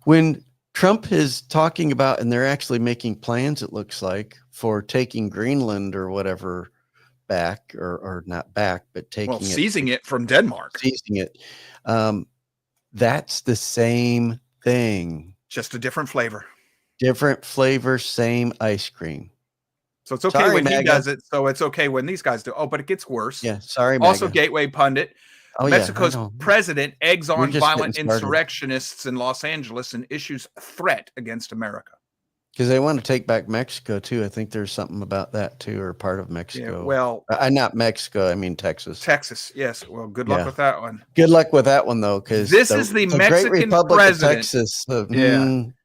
Speaker 2: when Trump is talking about, and they're actually making plans, it looks like, for taking Greenland or whatever back, or not back, but
Speaker 3: seizing it from Denmark.
Speaker 2: Seizing it. That's the same thing.
Speaker 3: Just a different flavor.
Speaker 2: Different flavor, same ice cream.
Speaker 3: So it's okay when he does it. So it's okay when these guys do. Oh, but it gets worse.
Speaker 2: Yeah, sorry,
Speaker 3: Also,
Speaker 2: MAGA.
Speaker 3: Gateway Pundit. Mexico's president eggs on violent insurrectionists in Los Angeles and issues a threat against America.
Speaker 2: Because they want to take back Mexico, too. I think there's something about that, too, or part of Mexico.
Speaker 3: Yeah, well,
Speaker 2: not Mexico. I mean, Texas.
Speaker 3: Texas, yes. Well, good luck with that one.
Speaker 2: Good luck with that one, though, because
Speaker 3: this is the Mexican
Speaker 2: great Republic
Speaker 3: president.
Speaker 2: Of Texas.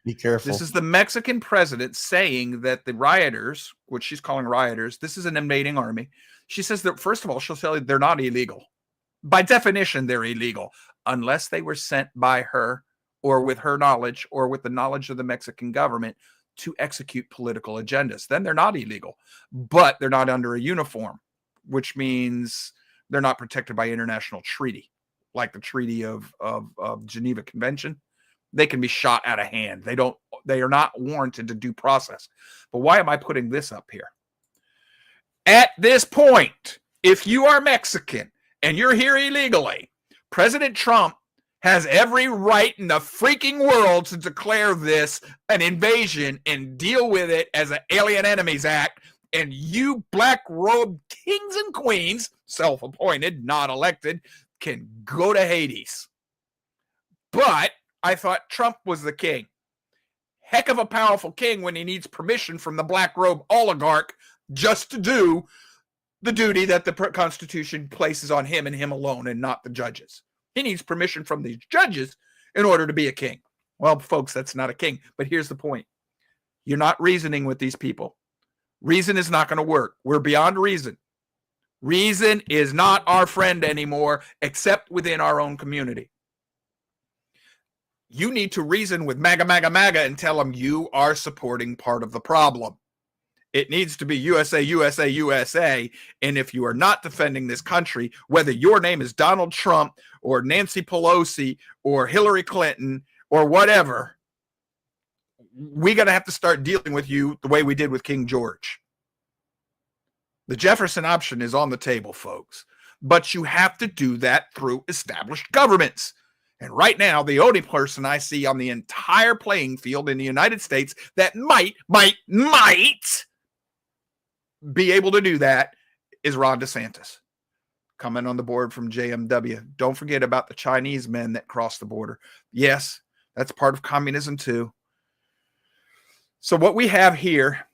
Speaker 2: Be careful.
Speaker 3: This is the Mexican president saying that the rioters, which she's calling rioters, this is an invading army. She says that, first of all, she'll tell you they're not illegal. By definition, they're illegal unless they were sent by her or with her knowledge or with the knowledge of the Mexican government to execute political agendas. Then they're not illegal, but they're not under a uniform, which means they're not protected by international treaty, like the Treaty of Geneva Convention. They can be shot out of hand. They are not warranted to due process. But why am I putting this up here? At this point, if you are Mexican and you're here illegally, President Trump has every right in the freaking world to declare this an invasion and deal with it as an Alien Enemies Act. And you black-robed kings and queens, self-appointed, not elected, can go to Hades. But I thought Trump was the king. Heck of a powerful king when he needs permission from the black-robe oligarch just to do the duty that the Constitution places on him and him alone and not the judges. He needs permission from these judges in order to be a king. Well, folks, that's not a king. But here's the point. You're not reasoning with these people. Reason is not going to work. We're beyond reason. Reason is not our friend anymore, except within our own community. You need to reason with MAGA, MAGA, MAGA and tell them you are supporting part of the problem. It needs to be USA, USA, USA. And if you are not defending this country, whether your name is Donald Trump or Nancy Pelosi or Hillary Clinton or whatever, we're going to have to start dealing with you the way we did with King George. The Jefferson option is on the table, folks. But you have to do that through established governments. And right now, the only person I see on the entire playing field in the United States that might be able to do that is Ron DeSantis, coming on the board from JMW. Don't forget about the Chinese men that crossed the border. Yes, that's part of communism too. So what we have here,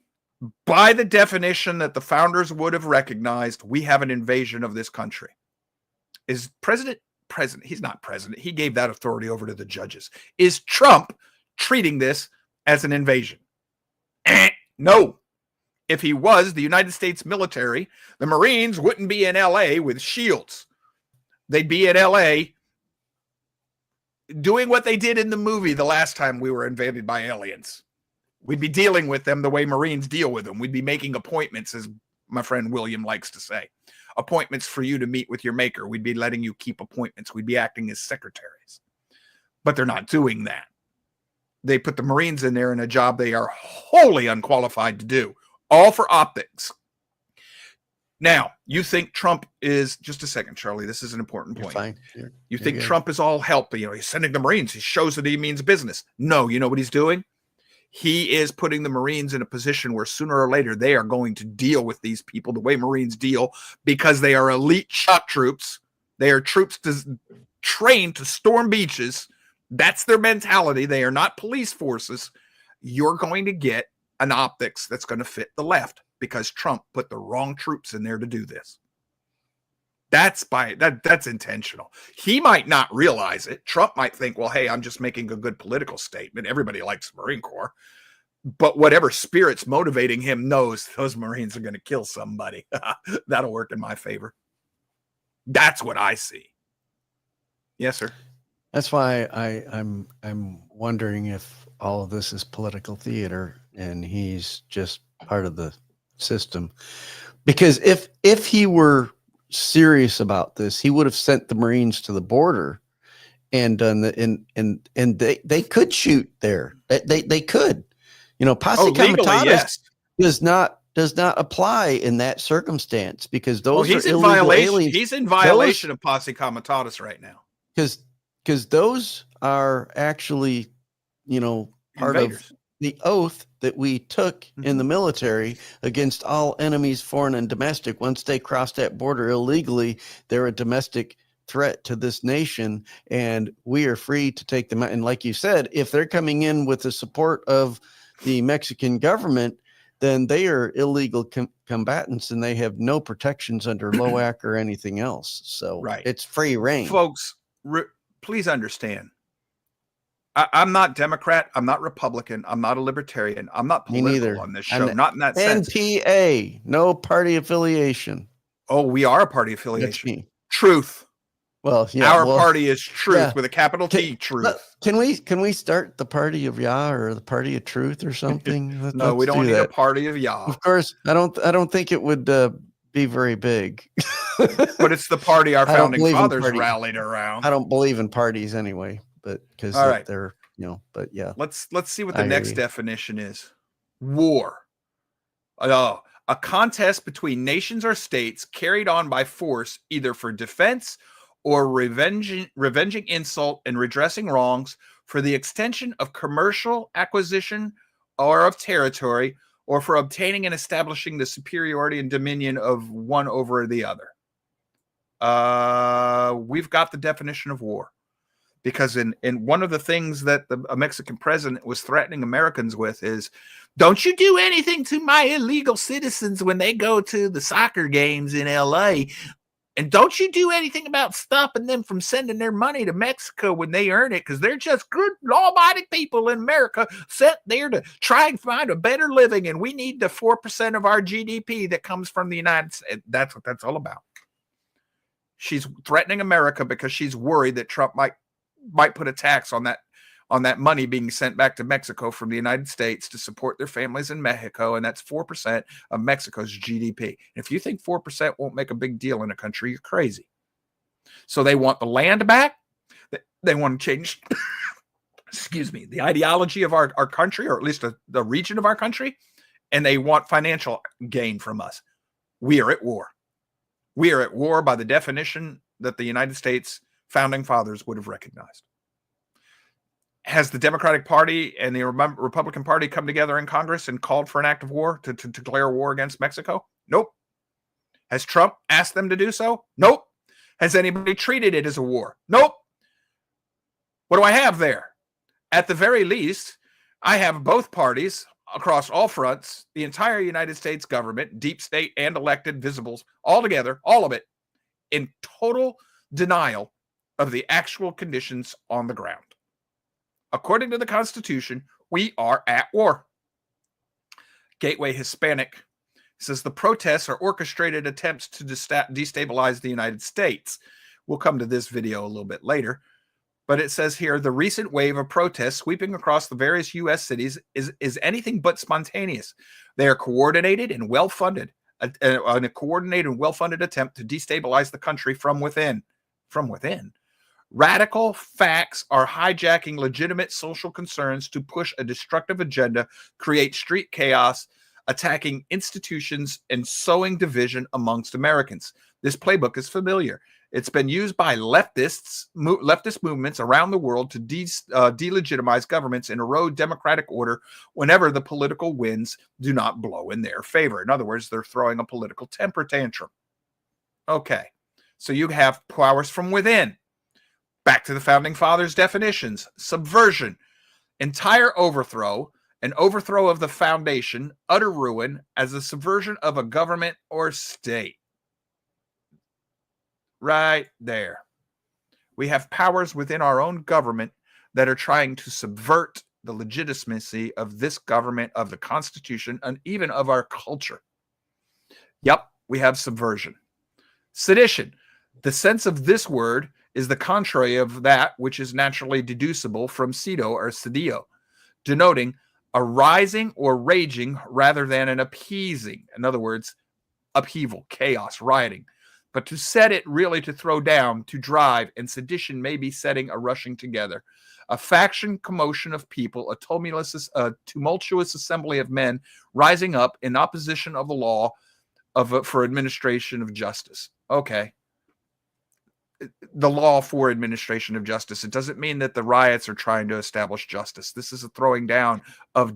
Speaker 3: by the definition that the founders would have recognized, we have an invasion of this country. Is president? He's not president. He gave that authority over to the judges. Is Trump treating this as an invasion? No. If he was, the United States military, the Marines wouldn't be in LA with shields. They'd be in LA doing what they did in the movie the last time we were invaded by aliens. We'd be dealing with them the way Marines deal with them. We'd be making appointments, as my friend William likes to say. Appointments for you to meet with your maker. We'd be letting you keep appointments. We'd be acting as secretaries. But they're not doing that. They put the Marines in there in a job they are wholly unqualified to do. All for optics. Now, you think Trump is, just a second, Charlie, this is an important
Speaker 2: You're
Speaker 3: point.
Speaker 2: fine.
Speaker 3: You think Trump is all help, he's sending the Marines. He shows that he means business. No, you know what he's doing? He is putting the Marines in a position where sooner or later they are going to deal with these people the way Marines deal, because they are elite shock troops. They are troops trained to storm beaches. That's their mentality. They are not police forces. You're going to get an optics that's going to fit the left because Trump put the wrong troops in there to do this. That's intentional. He might not realize it. Trump might think, well, hey, I'm just making a good political statement. Everybody likes the Marine Corps. But whatever spirit's motivating him knows those Marines are going to kill somebody. That'll work in my favor. That's what I see. Yes, sir.
Speaker 2: That's why I'm wondering if all of this is political theater and he's just part of the system. Because if he were serious about this, he would have sent the Marines to the border and done and they could shoot there. They could. Posse comitatus does not apply in that circumstance because those are illegal aliens.
Speaker 3: He's in violation of posse comitatus right now.
Speaker 2: Because those are actually, part
Speaker 3: invaders.
Speaker 2: of the oath that we took in the military against all enemies, foreign and domestic. Once they cross that border illegally, they're a domestic threat to this nation, and we are free to take them out. And like you said, if they're coming in with the support of the Mexican government, then they are illegal combatants and they have no protections under LOAC or anything else. So it's free reign.
Speaker 3: Folks, please understand. I'm not Democrat. I'm not Republican. I'm not a libertarian. I'm not political on this show. Not in that sense.
Speaker 2: NPA, no party affiliation.
Speaker 3: Oh, we are a party affiliation. Truth.
Speaker 2: Well, yeah.
Speaker 3: Our party is Truth with a capital T. Truth.
Speaker 2: Can we start the Party of Yah or the Party of Truth or something?
Speaker 3: No, we don't need a Party of Yah.
Speaker 2: Of course, I don't think it would be very big.
Speaker 3: But it's the party our founding fathers rallied around.
Speaker 2: I don't believe in parties anyway. But because they're, but yeah.
Speaker 3: Let's see what the next definition is. War. A contest between nations or states carried on by force, either for defense or revenging insult and redressing wrongs, for the extension of commercial acquisition or of territory, or for obtaining and establishing the superiority and dominion of one over the other. We've got the definition of war. Because in one of the things that a Mexican president was threatening Americans with is, don't you do anything to my illegal citizens when they go to the soccer games in L.A., and don't you do anything about stopping them from sending their money to Mexico when they earn it, because they're just good, law-abiding people in America sent there to try and find a better living, and we need the 4% of our GDP that comes from the United States. That's what that's all about. She's threatening America because she's worried that Trump might put a tax on that money being sent back to Mexico from the United States to support their families in Mexico, and that's 4% of Mexico's GDP. If you think 4% won't make a big deal in a country, you're crazy. So they want the land back. They want to change, the ideology of our country, or at least the region of our country, and they want financial gain from us. We are at war. We are at war by the definition that the United States founding fathers would have recognized. Has the Democratic Party and the Republican Party come together in Congress and called for an act of war to declare war against Mexico? Nope. Has Trump asked them to do so? Nope. Has anybody treated it as a war? Nope. What do I have there? At the very least, I have both parties across all fronts, the entire United States government, deep state and elected visibles, all together, all of it, in total denial of the actual conditions on the ground. According to the Constitution, we are at war. Gateway Hispanic says the protests are orchestrated attempts to destabilize the United States. We'll come to this video a little bit later, but it says here, the recent wave of protests sweeping across the various U.S. cities is anything but spontaneous. They are coordinated and well-funded, a coordinated and well-funded attempt to destabilize the country from within. From within. Radical facts are hijacking legitimate social concerns to push a destructive agenda, create street chaos, attacking institutions and sowing division amongst Americans. This playbook is familiar. It's been used by leftist movements around the world to delegitimize governments and erode democratic order whenever the political winds do not blow in their favor. In other words, they're throwing a political temper tantrum. Okay, so you have powers from within. Back to the Founding Fathers' definitions. Subversion, entire overthrow, an overthrow of the foundation, utter ruin, as a subversion of a government or state. Right there. We have powers within our own government that are trying to subvert the legitimacy of this government, of the Constitution, and even of our culture. Yep, we have subversion. Sedition. The sense of this word is the contrary of that which is naturally deducible from sedo or sedio, denoting a rising or raging rather than an appeasing. In other words, upheaval, chaos, rioting. But to set it really to throw down, to drive, and sedition may be setting a rushing together. A faction commotion of people, a tumultuous assembly of men rising up in opposition of the law for administration of justice. Okay. The law for administration of justice. It doesn't mean that the riots are trying to establish justice. This is a throwing down of,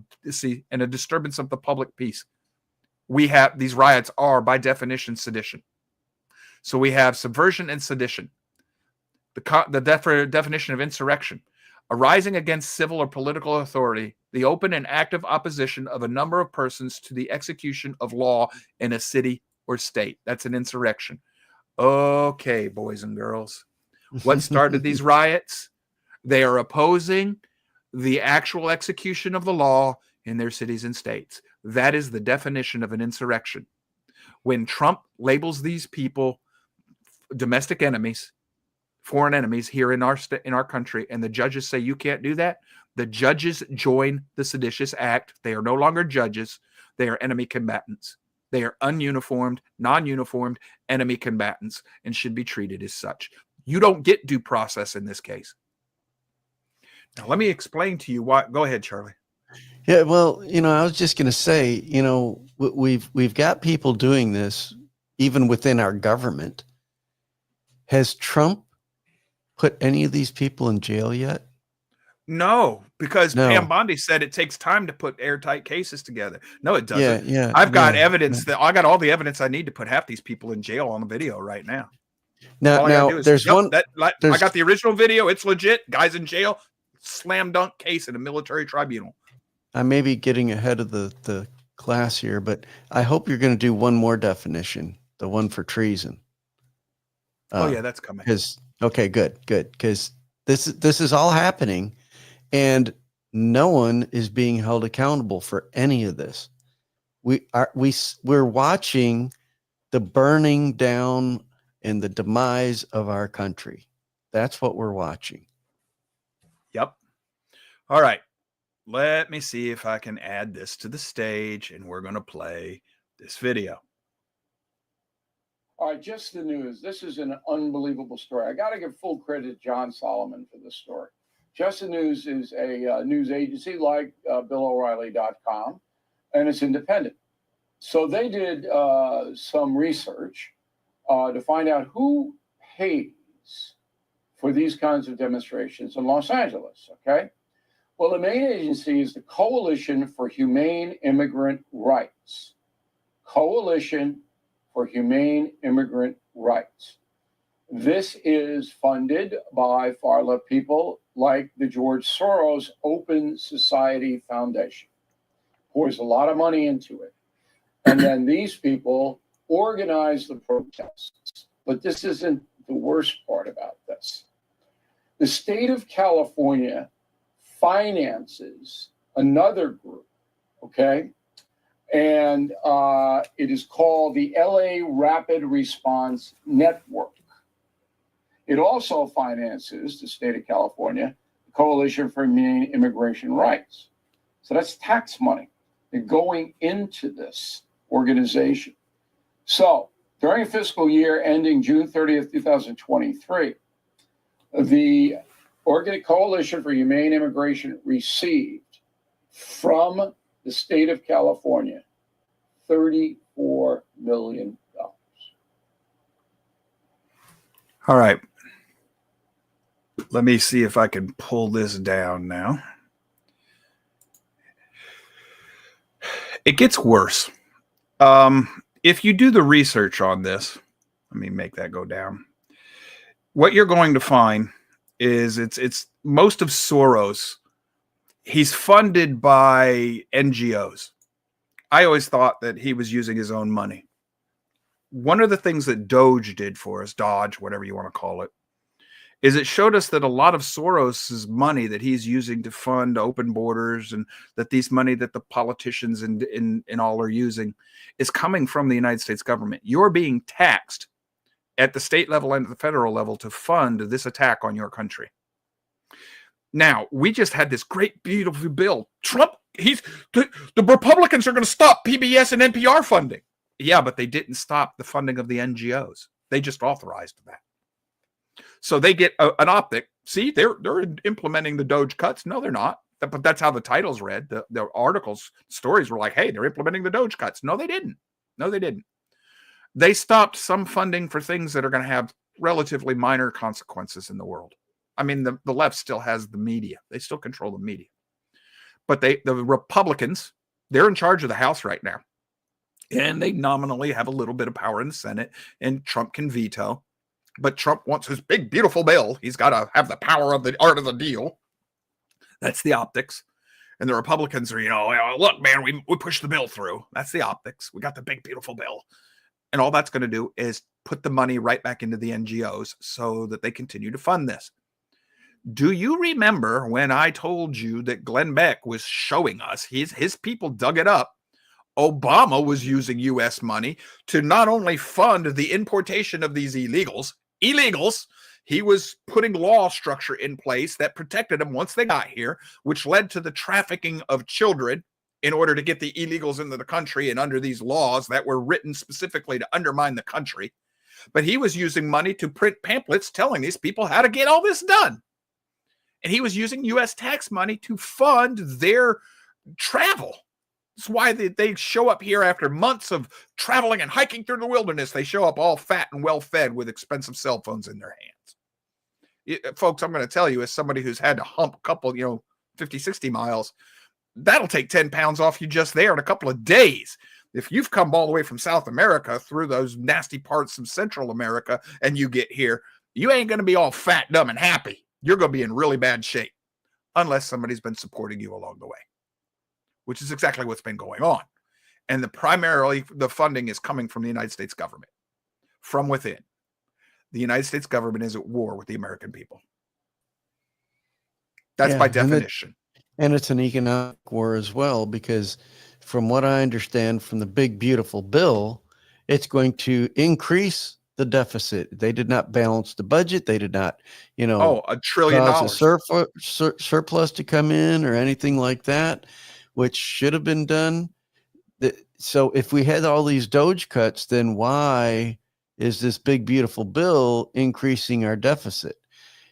Speaker 3: and a disturbance of the public peace. These riots are by definition sedition. So we have subversion and sedition. The definition of insurrection, arising against civil or political authority, the open and active opposition of a number of persons to the execution of law in a city or state. That's an insurrection. Okay, boys and girls. What started these riots? They are opposing the actual execution of the law in their cities and states. That is the definition of an insurrection. When Trump labels these people domestic enemies, foreign enemies here in our country, and the judges say you can't do that, the judges join the seditious act. They are no longer judges. They are enemy combatants. They are ununiformed, non-uniformed enemy combatants and should be treated as such. You don't get due process in this case. Now, let me explain to you why. Go ahead, Charlie.
Speaker 2: Yeah, well, I was just going to say, we've got people doing this even within our government. Has Trump put any of these people in jail yet?
Speaker 3: No, because Pam Bondi said it takes time to put airtight cases together. No, it doesn't.
Speaker 2: Yeah.
Speaker 3: I've got evidence that I got all the evidence I need to put half these people in jail on the video right now.
Speaker 2: Now there's one.
Speaker 3: I got the original video. It's legit. Guys in jail. Slam dunk case in a military tribunal. I may be getting ahead of the class here, but I hope you're going to do one more definition, the one for treason. Yeah, that's coming.
Speaker 2: Okay, good. Because this is all happening, and no one is being held accountable for any of this. We're watching the burning down and the demise of our country. That's what we're watching.
Speaker 3: Yep. All right. Let me see if I can add this to the stage, and we're going to play this video.
Speaker 5: All right, just the news. This is an unbelievable story. I got to give full credit to John Solomon for this story. Just the News is a news agency like BillO'Reilly.com, and it's independent. So they did some research to find out who pays for these kinds of demonstrations in Los Angeles, okay? Well, the main agency is the Coalition for Humane Immigrant Rights. Coalition for Humane Immigrant Rights. This is funded by far-left people like the George Soros Open Society Foundation. Pours a lot of money into it. And then these people organize the protests. But this isn't the worst part about this. The state of California finances another group, okay? And it is called the LA Rapid Response Network. It also finances the state of California, the Coalition for Humane Immigration Rights. So that's tax money going into this organization. So during a fiscal year ending June 30th, 2023, the Coalition for Humane Immigration received from the state of California $34 million.
Speaker 3: All right. Let me see if I can pull this down now. It gets worse. If you do the research on this, let me make that go down. What you're going to find is it's most of Soros. He's funded by NGOs. I always thought that he was using his own money. One of the things that Doge did for us, Dodge, whatever you want to call it, is it showed us that a lot of Soros's money that he's using to fund open borders and that these money that the politicians and all are using is coming from the United States government. You're being taxed at the state level and at the federal level to fund this attack on your country. Now, we just had this great, beautiful bill. Trump, the Republicans are going to stop PBS and NPR funding. Yeah, but they didn't stop the funding of the NGOs. They just authorized that. So they get an optic. See, they're implementing the Doge cuts. No, they're not. But that's how the titles read. The articles, stories were like, hey, they're implementing the Doge cuts. No, they didn't. No, they didn't. They stopped some funding for things that are going to have relatively minor consequences in the world. I mean, the left still has the media. They still control the media. But the Republicans, they're in charge of the House right now. And they nominally have a little bit of power in the Senate, and Trump can veto. But Trump wants his big, beautiful bill. He's got to have the power of the art of the deal. That's the optics. And the Republicans are, look, man, we pushed the bill through. That's the optics. We got the big, beautiful bill. And all that's going to do is put the money right back into the NGOs so that they continue to fund this. Do you remember when I told you that Glenn Beck was showing us, his people dug it up, Obama was using U.S. money to not only fund the importation of these illegals, he was putting law structure in place that protected them once they got here, which led to the trafficking of children in order to get the illegals into the country and under these laws that were written specifically to undermine the country. But he was using money to print pamphlets telling these people how to get all this done. And he was using U.S. tax money to fund their travel. That's why they show up here after months of traveling and hiking through the wilderness. They show up all fat and well-fed with expensive cell phones in their hands. Folks, I'm going to tell you, as somebody who's had to hump a couple, 50, 60 miles, that'll take 10 pounds off you just there in a couple of days. If you've come all the way from South America through those nasty parts of Central America and you get here, you ain't going to be all fat, dumb, and happy. You're going to be in really bad shape unless somebody's been supporting you along the way, which is exactly what's been going on. And primarily the funding is coming from the United States government, from within. The United States government is at war with the American people. That's by definition.
Speaker 2: And it's an economic war as well, because from what I understand from the big, beautiful bill, it's going to increase the deficit. They did not balance the budget. They did not,
Speaker 3: $1 trillion
Speaker 2: cause a surplus to come in or anything like that, which should have been done. So if we had all these Doge cuts, then why is this big, beautiful bill increasing our deficit?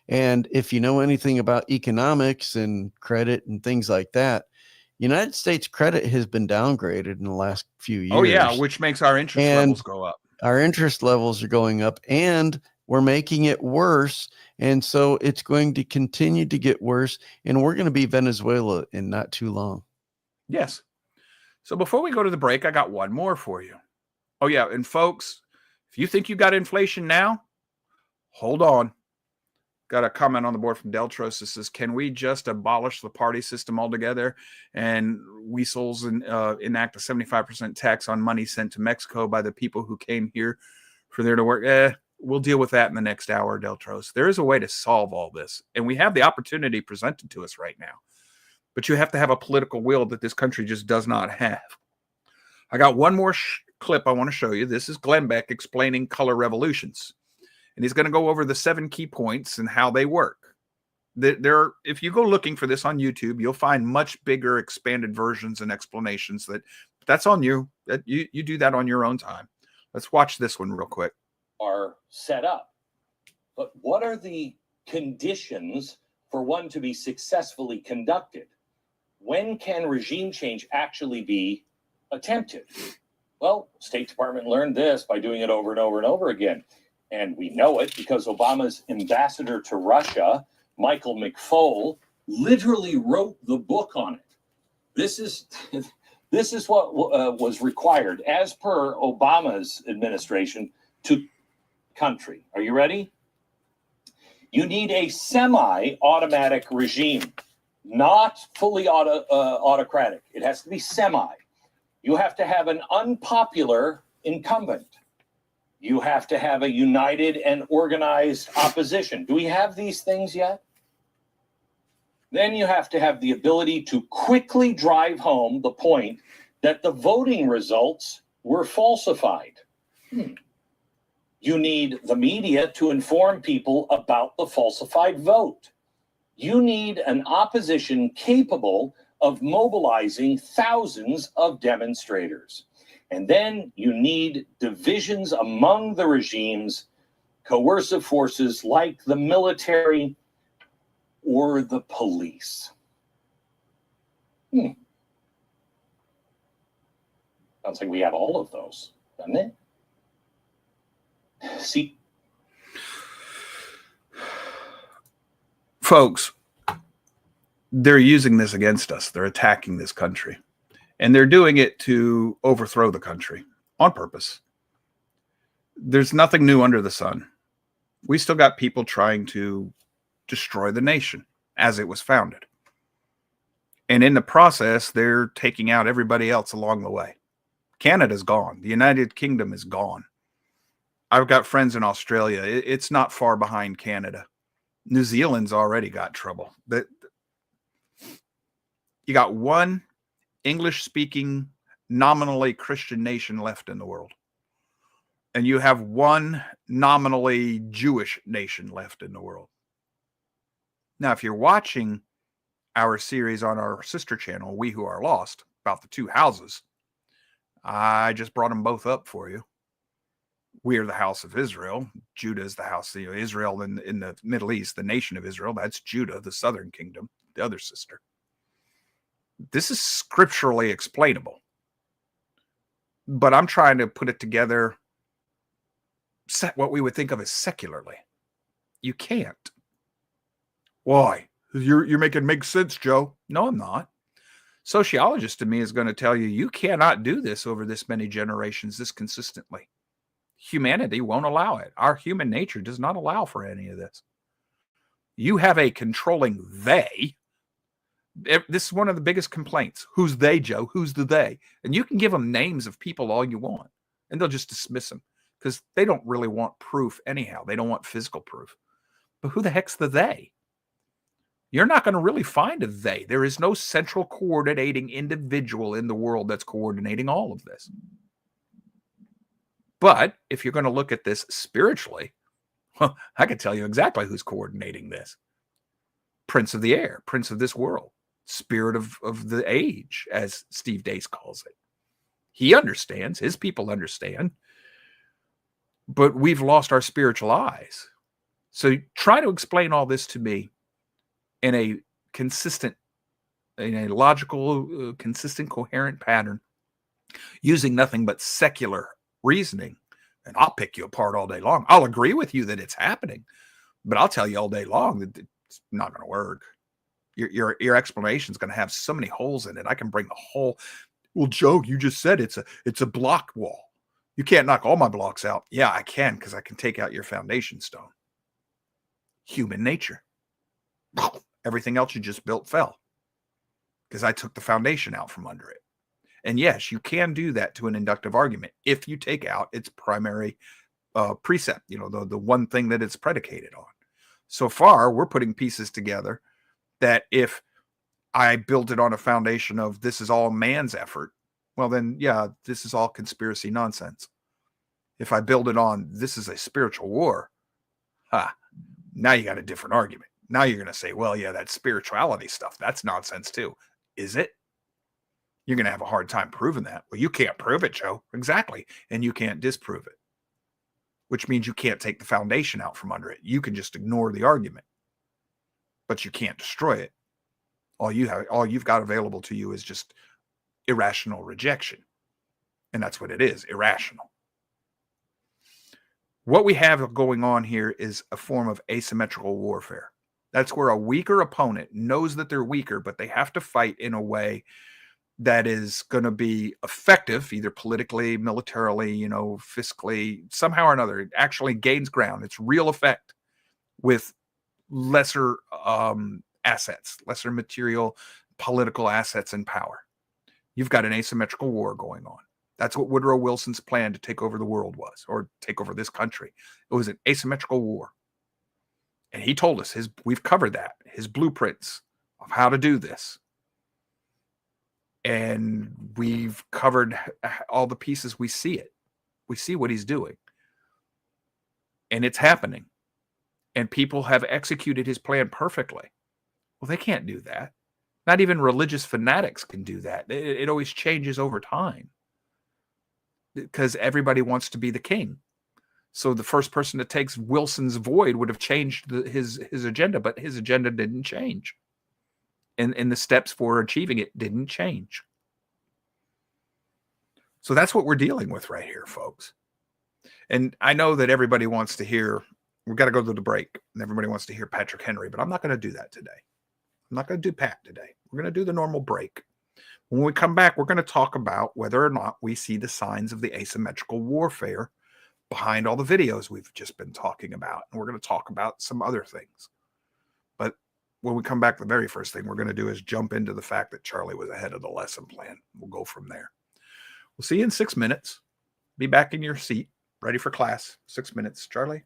Speaker 2: And if you know anything about economics and credit and things like that, United States credit has been downgraded in the last few years.
Speaker 3: Oh, yeah, which makes our interest levels go up.
Speaker 2: Our interest levels are going up, and we're making it worse. And so it's going to continue to get worse, and we're going to be Venezuela in not too long.
Speaker 3: Yes. So before we go to the break, I got one more for you. Oh, yeah. And folks, if you think you got inflation now, hold on. Got a comment on the board from Deltros that says, can we just abolish the party system altogether and weasels and enact a 75% tax on money sent to Mexico by the people who came here for there to work? We'll deal with that in the next hour, Deltros. There is a way to solve all this, and we have the opportunity presented to us right now. But you have to have a political will that this country just does not have. I got one more clip I want to show you. This is Glenn Beck explaining color revolutions. And he's going to go over the 7 key points and how they work. If you go looking for this on YouTube, you'll find much bigger expanded versions and explanations. That's on you. That you do that on your own time. Let's watch this one real quick.
Speaker 6: Are set up. But what are the conditions for one to be successfully conducted? When can regime change actually be attempted? Well, State Department learned this by doing it over and over and over again. And we know it because Obama's ambassador to Russia, Michael McFaul, literally wrote the book on it. This is what was required as per Obama's administration to country. Are you ready? You need a semi-automatic regime, not fully autocratic. It has to be semi. You have to have an unpopular incumbent. You have to have a united and organized opposition. Do we have these things yet? Then you have to have the ability to quickly drive home the point that the voting results were falsified. You need the media to inform people about the falsified vote. You need an opposition capable of mobilizing thousands of demonstrators. And then you need divisions among the regimes, coercive forces like the military or the police. Sounds like we have all of those, doesn't it? See,
Speaker 3: folks, they're using this against us. They're attacking this country, and they're doing it to overthrow the country on purpose. There's nothing new under the sun. We still got people trying to destroy the nation as it was founded. And in the process, they're taking out everybody else along the way. Canada's gone. The United Kingdom is gone. I've got friends in Australia. It's not far behind Canada. New Zealand's already got trouble. You got one English-speaking, nominally Christian nation left in the world. And you have one nominally Jewish nation left in the world. Now, if you're watching our series on our sister channel, We Who Are Lost, about the two houses, I just brought them both up for you. We are the house of Israel. Judah is the house of Israel in the Middle East, the nation of Israel. That's Judah, the southern kingdom, the other sister. This is scripturally explainable. But I'm trying to put it together, what we would think of as secularly. You can't. Why? You're making make sense, Joe. No, I'm not. Sociologist to me is going to tell you cannot do this over this many generations this consistently. Humanity won't allow it. Our human nature does not allow for any of this. You have a controlling they. This is one of the biggest complaints. Who's they, Joe? Who's the they? And you can give them names of people all you want, and they'll just dismiss them because they don't really want proof anyhow. They don't want physical proof. But who the heck's the they? You're not going to really find a they. There is no central coordinating individual in the world that's coordinating all of this. But if you're going to look at this spiritually, well, I can tell you exactly who's coordinating this. Prince of the air, prince of this world, spirit of the age, as Steve Dace calls it. He understands. His people understand. But we've lost our spiritual eyes. So try to explain all this to me in a consistent, in a logical, consistent, coherent pattern, using nothing but secular reasoning, and I'll pick you apart all day long. I'll agree with you that it's happening, but I'll tell you all day long that it's not going to work. Your explanation is going to have so many holes in it. I can bring the whole. Well, Joe, you just said it's a block wall. You can't knock all my blocks out. Yeah, I can, because I can take out your foundation stone. Human nature. Everything else you just built fell because I took the foundation out from under it. And yes, you can do that to an inductive argument if you take out its primary precept, the one thing that it's predicated on. So far, we're putting pieces together that if I built it on a foundation of this is all man's effort, well then, yeah, this is all conspiracy nonsense. If I build it on this is a spiritual war, now you got a different argument. Now you're going to say, well, yeah, that spirituality stuff, that's nonsense too. Is it? You're going to have a hard time proving that. Well, you can't prove it, Joe. Exactly. And you can't disprove it, which means you can't take the foundation out from under it. You can just ignore the argument, but you can't destroy it. All you've got available to you is just irrational rejection. And that's what it is, irrational. What we have going on here is a form of asymmetrical warfare. That's where a weaker opponent knows that they're weaker, but they have to fight in a way that is going to be effective, either politically, militarily, fiscally, somehow or another. It actually gains ground. It's real effect with lesser assets, lesser material, political assets and power. You've got an asymmetrical war going on. That's what Woodrow Wilson's plan to take over the world was, or take over this country. It was an asymmetrical war. And he told us, we've covered that, his blueprints of how to do this. And we've covered all the pieces. We see it. We see what he's doing. And it's happening. And people have executed his plan perfectly. Well, they can't do that. Not even religious fanatics can do that. It always changes over time, because everybody wants to be the king. So the first person that takes Wilson's void would have changed his agenda, but his agenda didn't change. And the steps for achieving it didn't change. So that's what we're dealing with right here, folks. And I know that everybody wants to hear, we've got to go to the break, and everybody wants to hear Patrick Henry, but I'm not going to do that today. I'm not going to do Pat today. We're going to do the normal break. When we come back, we're going to talk about whether or not we see the signs of the asymmetrical warfare behind all the videos we've just been talking about. And we're going to talk about some other things. But when we come back, the very first thing we're going to do is jump into the fact that Charlie was ahead of the lesson plan. We'll go from there. We'll see you in 6 minutes. Be back in your seat, ready for class. 6 minutes, Charlie.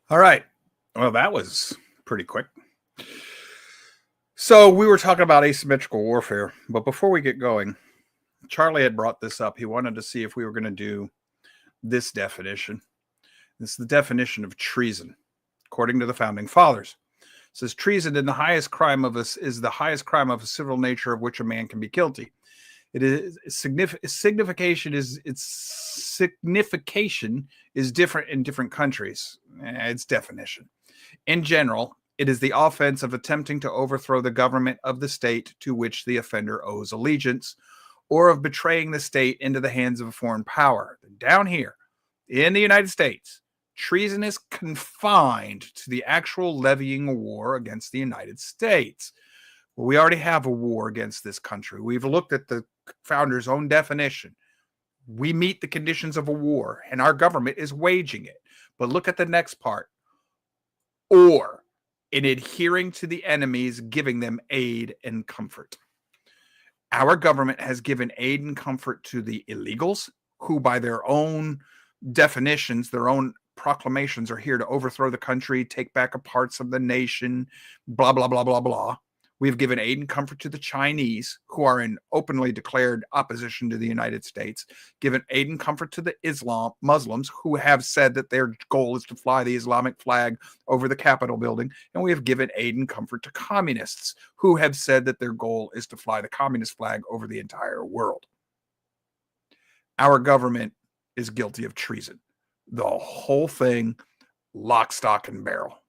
Speaker 3: All right. Well, that was pretty quick. So we were talking about asymmetrical warfare, but before we get going, Charlie had brought this up. He wanted to see if we were going to do this definition. This is the definition of treason, according to the founding fathers. It says treason is the highest crime of a civil nature of which a man can be guilty. Its signification is different in different countries. Its definition. In general, it is the offense of attempting to overthrow the government of the state to which the offender owes allegiance, or of betraying the state into the hands of a foreign power. Down here in the United States, treason is confined to the actual levying a war against the United States. Well, we already have a war against this country. We've looked at the founder's own definition. We meet the conditions of a war, and our government is waging it. But look at the next part. Or in adhering to the enemies, giving them aid and comfort. Our government has given aid and comfort to the illegals, who by their own definitions, their own proclamations, are here to overthrow the country, take back parts of the nation, blah, blah, blah, blah, blah. We've given aid and comfort to the Chinese, who are in openly declared opposition to the United States, given aid and comfort to the Muslims, who have said that their goal is to fly the Islamic flag over the Capitol building. And we have given aid and comfort to communists, who have said that their goal is to fly the communist flag over the entire world. Our government is guilty of treason. The whole thing, lock, stock, and barrel.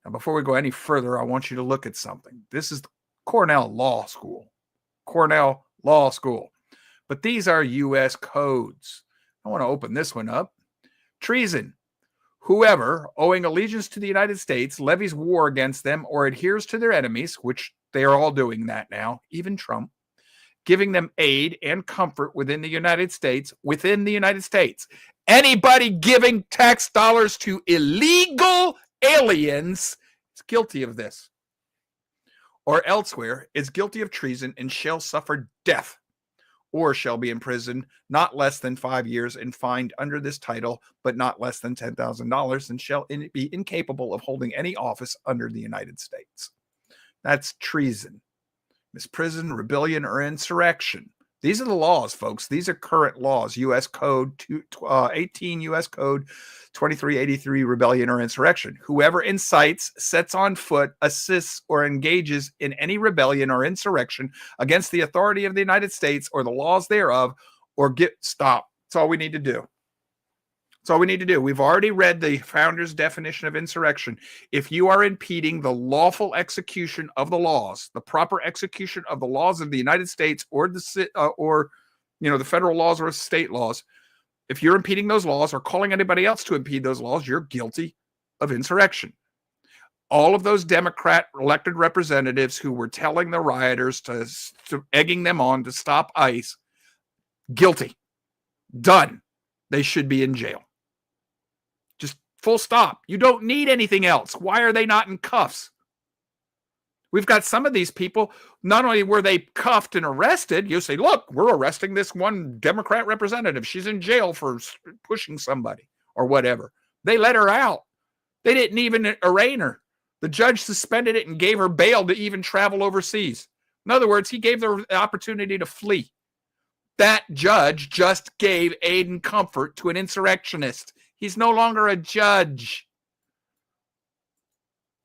Speaker 3: Now, before we go any further, I want you to look at something. This is Cornell Law School. Cornell Law School. But these are U.S. codes. I want to open this one up. Treason. Whoever, owing allegiance to the United States, levies war against them or adheres to their enemies, which they are all doing that now, even Trump, giving them aid and comfort within the United States, Anybody giving tax dollars to illegal aliens is guilty of this, or elsewhere is guilty of treason and shall suffer death, or shall be imprisoned not less than 5 years and fined under this title, but not less than $10,000, and shall be incapable of holding any office under the United States. That's treason, misprision, rebellion, or insurrection. These are the laws, folks. These are current laws. U.S. Code 18 U.S. Code 2383, rebellion or insurrection. Whoever incites, sets on foot, assists, or engages in any rebellion or insurrection against the authority of the United States or the laws thereof, or stop. That's all we need to do. That's all we need to do. We've already read the founder's definition of insurrection. If you are impeding the lawful execution of the laws, the proper execution of the laws of the United States or the federal laws or state laws, if you're impeding those laws or calling anybody else to impede those laws, you're guilty of insurrection. All of those Democrat elected representatives who were telling the rioters to egging them on to stop ICE, guilty. Done. They should be in jail. Just full stop. You don't need anything else. Why are they not in cuffs? We've got some of these people, not only were they cuffed and arrested, you say, look, we're arresting this one Democrat representative. She's in jail for pushing somebody or whatever. They let her out. They didn't even arraign her. The judge suspended it and gave her bail to even travel overseas. In other words, he gave her the opportunity to flee. That judge just gave aid and comfort to an insurrectionist. He's no longer a judge.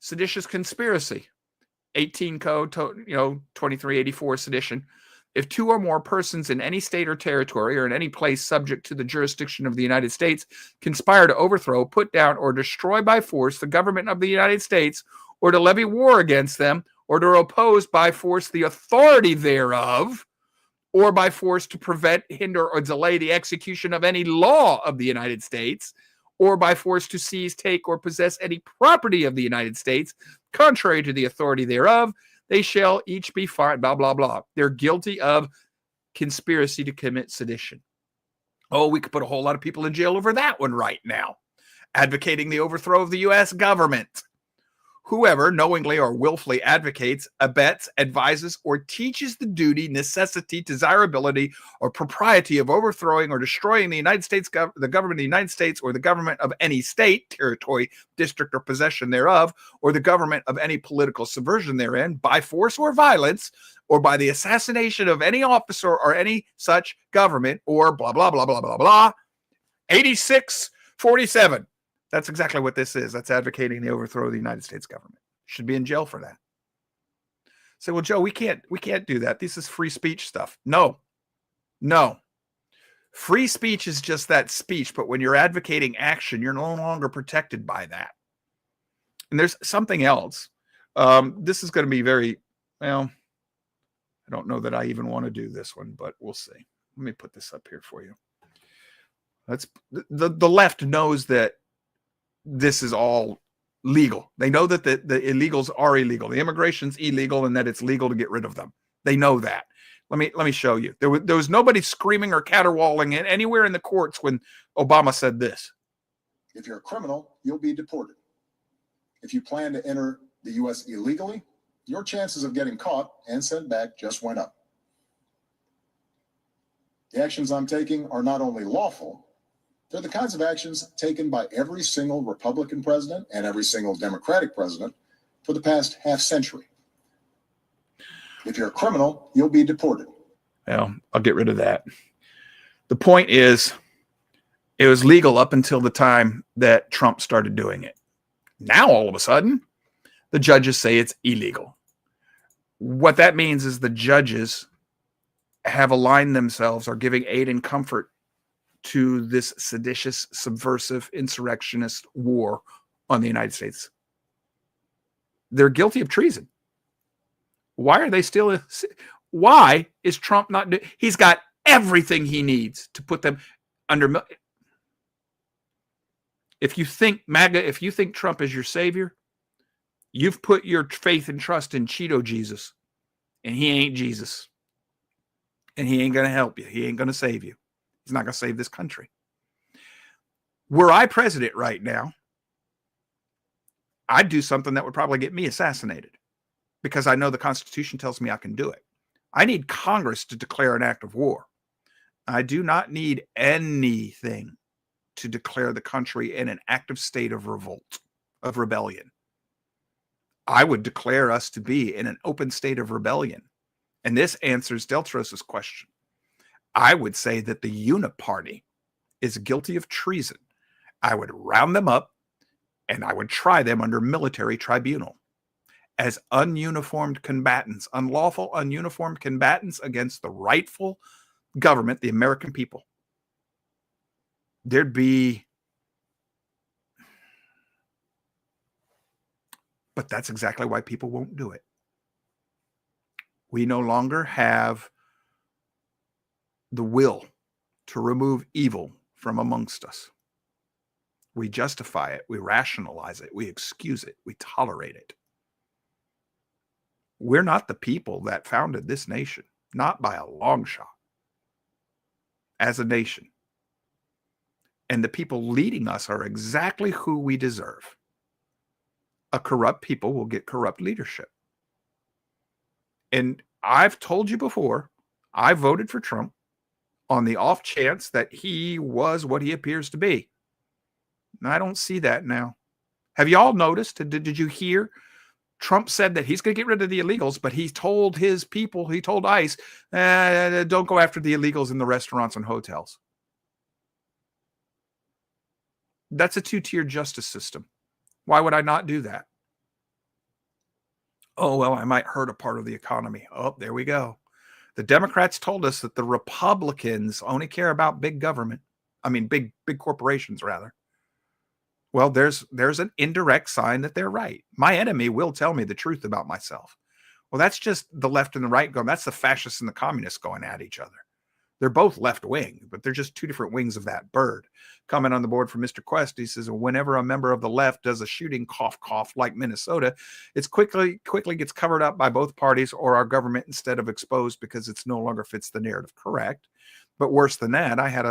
Speaker 3: Seditious conspiracy. 18 Code 2384 sedition. If two or more persons in any state or territory or in any place subject to the jurisdiction of the United States conspire to overthrow, put down, or destroy by force the government of the United States, or to levy war against them, or to oppose by force the authority thereof, or by force to prevent, hinder, or delay the execution of any law of the United States, or by force to seize, take, or possess any property of the United States, contrary to the authority thereof, they shall each be fined, blah, blah, blah. They're guilty of conspiracy to commit sedition. Oh, we could put a whole lot of people in jail over that one right now. Advocating the overthrow of the U.S. government. whoever knowingly or willfully advocates, abets, advises, or teaches the duty, necessity, desirability, or propriety of overthrowing or destroying the United States, the government of the United States, or the government of any state, territory, district, or possession thereof, or the government of any political subversion therein, by force or violence, or by the assassination of any officer or any such government, or blah, blah, blah, blah, blah, blah. 8647. That's exactly what this is. That's advocating the overthrow of the United States government. Should be in jail for that. Say, well, Joe, we can't do that. This is free speech stuff. No. Free speech is just that speech, but when you're advocating action, you're no longer protected by that. And there's something else. This is going to be very, well, I don't know that I even want to do this one, but we'll see. Let me put this up here for you. That's the left knows that this is all legal. They know that the illegals are illegal. The immigration's illegal and that it's legal to get rid of them. They know that. Let me show you. There was nobody screaming or caterwauling anywhere in the courts when Obama said this.
Speaker 7: If you're a criminal, you'll be deported. If you plan to enter the U.S. illegally, your chances of getting caught and sent back just went up. The actions I'm taking are not only lawful, they're the kinds of actions taken by every single Republican president and every single Democratic president for the past half century. If you're a criminal, you'll be deported.
Speaker 3: Well, I'll get rid of that. The point is, it was legal up until the time that Trump started doing it. Now, all of a sudden, the judges say it's illegal. What that means is the judges have aligned themselves, are giving aid and comfort to this seditious, subversive, insurrectionist war on the United States. They're guilty of treason. Why are they still? Why is Trump not? He's got everything he needs to put them under. If you think MAGA, if you think Trump is your savior, you've put your faith and trust in Cheeto Jesus, and he ain't Jesus. And he ain't going to help you. He ain't going to save you. He's not going to save this country. Were I president right now, I'd do something that would probably get me assassinated because I know the Constitution tells me I can do it. I need Congress to declare an act of war. I do not need anything to declare the country in an active state of revolt, of rebellion. I would declare us to be in an open state of rebellion. And this answers Deltros's question. I would say that the Uniparty is guilty of treason. I would round them up and I would try them under military tribunal as ununiformed combatants, unlawful ununiformed combatants against the rightful government, the American people. There'd be, but that's exactly why people won't do it. We no longer have the will to remove evil from amongst us. We justify it, we rationalize it, we excuse it, we tolerate it. We're not the people that founded this nation, not by a long shot, as a nation. And the people leading us are exactly who we deserve. A corrupt people will get corrupt leadership. And I've told you before, I voted for Trump on the off chance that he was what he appears to be. And I don't see that now. Have you all noticed? Did you hear? Trump said that he's going to get rid of the illegals, but he told his people, he told ICE, don't go after the illegals in the restaurants and hotels. That's a two-tier justice system. Why would I not do that? Oh, well, I might hurt a part of the economy. Oh, there we go. The Democrats told us that the Republicans only care about big government. I mean, big corporations, rather. Well, there's an indirect sign that they're right. My enemy will tell me the truth about myself. Well, that's just the left and the right going. That's the fascists and the communists going at each other. They're both left wing, but they're just two different wings of that bird. Comment on the board from Mr. Quest. He says, whenever a member of the left does a shooting cough like Minnesota, it's quickly gets covered up by both parties or our government instead of exposed because it's no longer fits the narrative. Correct. But worse than that, I had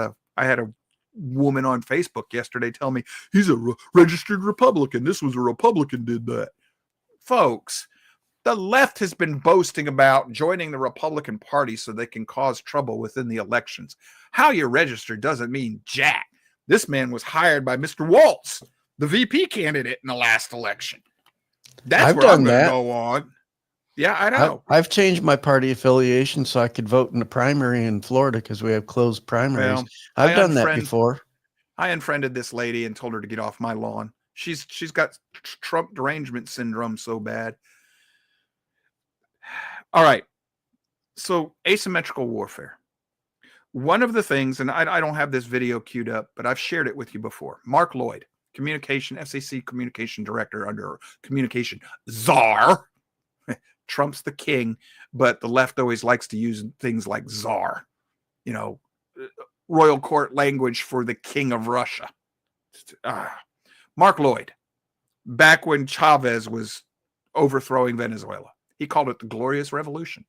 Speaker 3: a woman on Facebook yesterday tell me he's a registered Republican. This was a Republican did that. Folks, the left has been boasting about joining the Republican Party so they can cause trouble within the elections. How you register doesn't mean jack. This man was hired by Mr. Waltz, the VP candidate in the last election. That's
Speaker 2: I've
Speaker 3: where I'm
Speaker 2: done
Speaker 3: going to
Speaker 2: that.
Speaker 3: go on. Yeah, I know.
Speaker 2: I've changed my party affiliation so I could vote in the primary in Florida because we have closed primaries.
Speaker 3: Well,
Speaker 2: I've done that before.
Speaker 3: I unfriended this lady and told her to get off my lawn. She's got Trump derangement syndrome so bad. All right. So asymmetrical warfare. One of the things, and I don't have this video queued up, but I've shared it with you before. Mark Lloyd, FCC communication director under communication czar. Trump's the king, but the left always likes to use things like czar, royal court language for the king of Russia. Mark Lloyd, back when Chavez was overthrowing Venezuela, he called it the Glorious Revolution.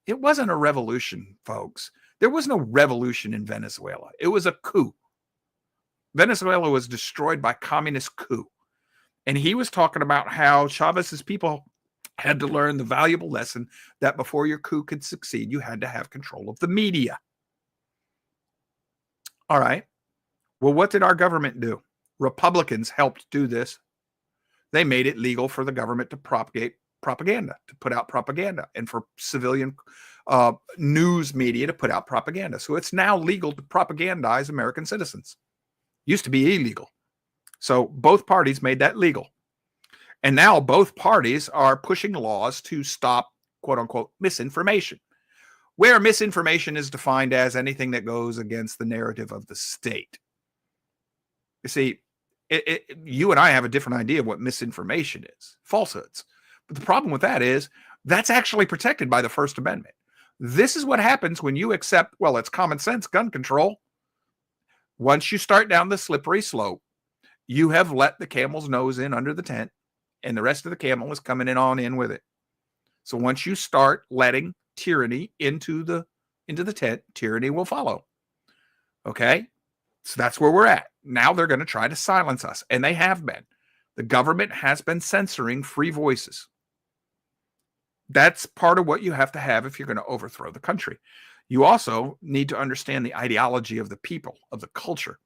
Speaker 3: It wasn't a revolution, folks. There was no revolution in Venezuela. It was a coup. Venezuela was destroyed by communist coup. And he was talking about how Chavez's people had to learn the valuable lesson that before your coup could succeed, you had to have control of the media. All right. Well, what did our government do? Republicans helped do this. They made it legal for the government to propagate propaganda, to put out propaganda, and for civilian news media to put out propaganda. So it's now legal to propagandize American citizens. Used to be illegal. So both parties made that legal. And now both parties are pushing laws to stop, quote unquote, misinformation, where misinformation is defined as anything that goes against the narrative of the state. You see, you and I have a different idea of what misinformation is, falsehoods. But the problem with that is that's actually protected by the First Amendment. This is what happens when you accept, well, it's common sense gun control. Once you start down the slippery slope, you have let the camel's nose in under the tent, and the rest of the camel is coming in with it. So once you start letting tyranny into the tent, tyranny will follow. Okay? So that's where we're at. Now they're going to try to silence us, and they have been. The government has been censoring free voices. That's part of what you have to have if you're going to overthrow the country. You also need to understand the ideology of the people, of the culture.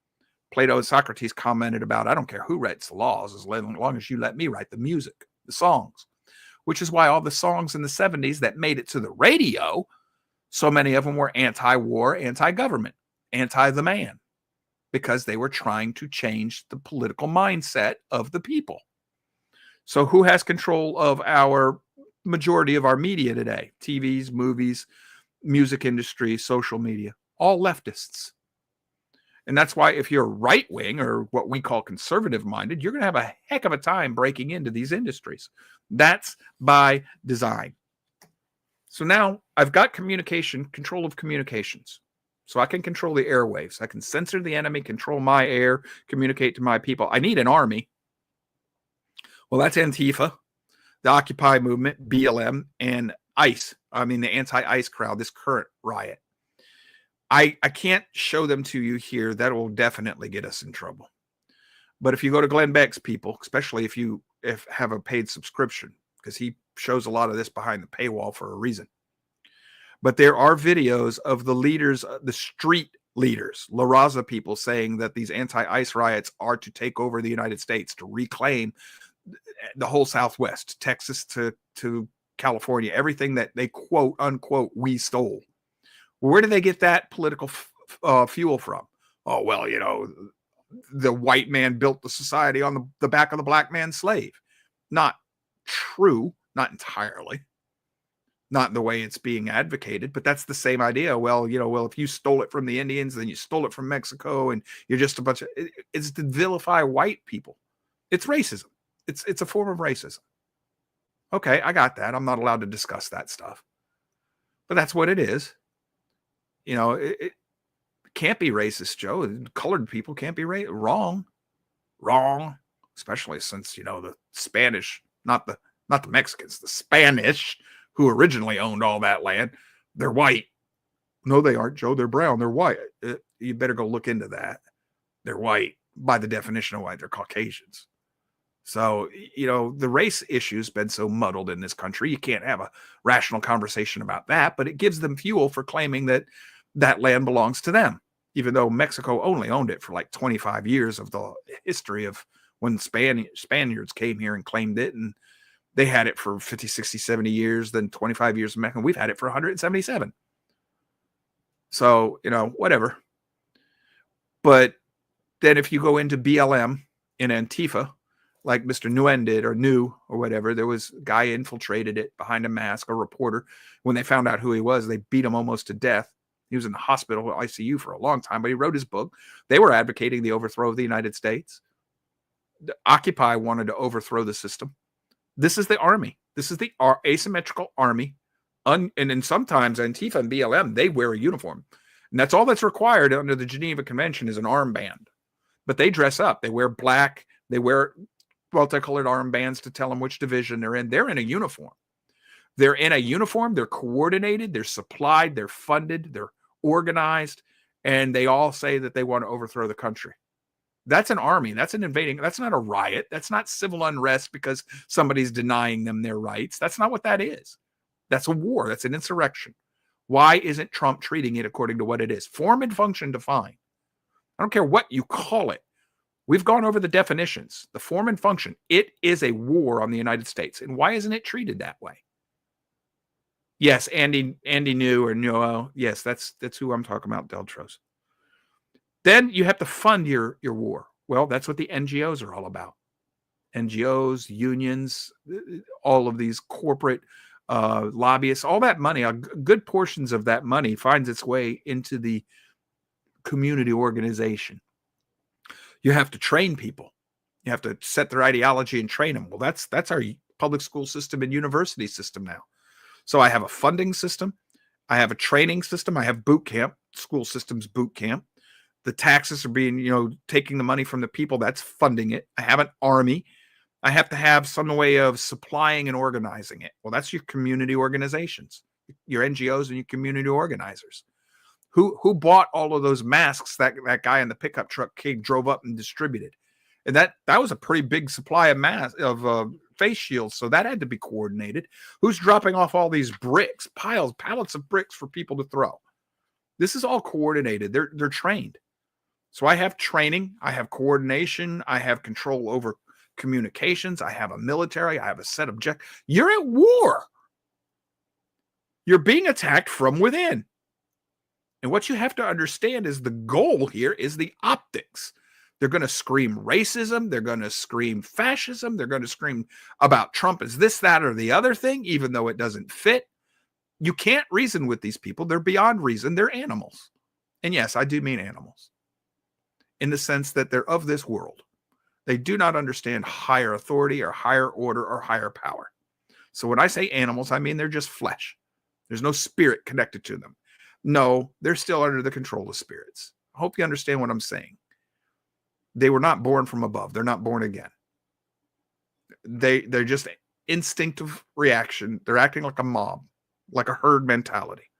Speaker 3: Plato and Socrates commented about, I don't care who writes the laws as long as you let me write the music, the songs, which is why all the songs in the 70s that made it to the radio, so many of them were anti-war, anti-government, anti-the man, because they were trying to change the political mindset of the people. So who has control of our majority of our media today? TVs, movies, music industry, social media, all leftists. And that's why if you're right-wing or what we call conservative-minded, you're going to have a heck of a time breaking into these industries. That's by design. So now I've got control of communications. So I can control the airwaves. I can censor the enemy, control my air, communicate to my people. I need an army. Well, that's Antifa, the Occupy movement, BLM, and ICE. I mean, the anti-ICE crowd, this current riot. I can't show them to you here. That will definitely get us in trouble. But if you go to Glenn Beck's people, especially if you have a paid subscription, because he shows a lot of this behind the paywall for a reason. But there are videos of the leaders, the street leaders, La Raza people saying that these anti-ICE riots are to take over the United States, to reclaim the whole Southwest, Texas to California, everything that they quote unquote, we stole. Where do they get that political fuel from? Oh, well, the white man built the society on the back of the black man's slave. Not true, not entirely. Not the way it's being advocated, but that's the same idea. Well, if you stole it from the Indians, then you stole it from Mexico, and you're just a bunch of, it's to vilify white people. It's racism. It's a form of racism. Okay, I got that. I'm not allowed to discuss that stuff. But that's what it is. It can't be racist, Joe. Colored people can't be wrong. Especially since, the Spanish, not the Mexicans, the Spanish who originally owned all that land, they're white. No, they aren't, Joe. They're brown. They're white. You better go look into that. They're white. By the definition of white, they're Caucasians. So, the race issue's been so muddled in this country, you can't have a rational conversation about that, but it gives them fuel for claiming that that land belongs to them, even though Mexico only owned it for like 25 years of the history of when Spaniards came here and claimed it, and they had it for 50, 60, 70 years, then 25 years in Mexico. We've had it for 177. So, whatever. But then if you go into BLM in Antifa, like Mr. Nguyen did, or New, or whatever, there was a guy infiltrated it behind a mask, a reporter. When they found out who he was, they beat him almost to death. He was in the hospital ICU for a long time, but he wrote his book. They were advocating the overthrow of the United States. The Occupy wanted to overthrow the system. This is the army. This is the asymmetrical army. And then sometimes Antifa and BLM, they wear a uniform. And that's all that's required under the Geneva Convention is an armband. But they dress up. They wear black. They wear multicolored armbands to tell them which division they're in. They're in a uniform. They're in a uniform. They're coordinated. They're supplied. They're funded. They're organized. And they all say that they want to overthrow the country. That's an army. That's an invading. That's not a riot. That's not civil unrest because somebody's denying them their rights. That's not what that is. That's a war. That's an insurrection. Why isn't Trump treating it according to what it is? Form and function defined. I don't care what you call it. We've gone over the definitions, the form and function. It is a war on the United States. And why isn't it treated that way? Yes, Andy knew or Noel. Yes, that's who I'm talking about, Deltros. Then you have to fund your war. Well, that's what the NGOs are all about. NGOs, unions, all of these corporate lobbyists, all that money, good portions of that money finds its way into the community organization. You have to train people. You have to set their ideology and train them. Well, that's our public school system and university system now. So I have a funding system. I have a training system. I have boot camp, school systems boot camp. The taxes are being, taking the money from the people. That's funding it. I have an army. I have to have some way of supplying and organizing it. Well, that's your community organizations, your NGOs and your community organizers. Who bought all of those masks that guy in the pickup truck drove up and distributed? And that was a pretty big supply of face shields. So that had to be coordinated. Who's dropping off all these bricks, pallets of bricks for people to throw? This is all coordinated. They're trained. So I have training. I have coordination. I have control over communications. I have a military. I have a set of objectives. You're at war. You're being attacked from within. And what you have to understand is the goal here is the optics. They're going to scream racism. They're going to scream fascism. They're going to scream about Trump as this, that, or the other thing, even though it doesn't fit. You can't reason with these people. They're beyond reason. They're animals. And yes, I do mean animals in the sense that they're of this world. They do not understand higher authority or higher order or higher power. So when I say animals, I mean they're just flesh. There's no spirit connected to them. No, they're still under the control of spirits. I hope you understand what I'm saying. They were not born from above. They're not born again. They're just instinctive reaction. They're acting like a mob, like a herd mentality.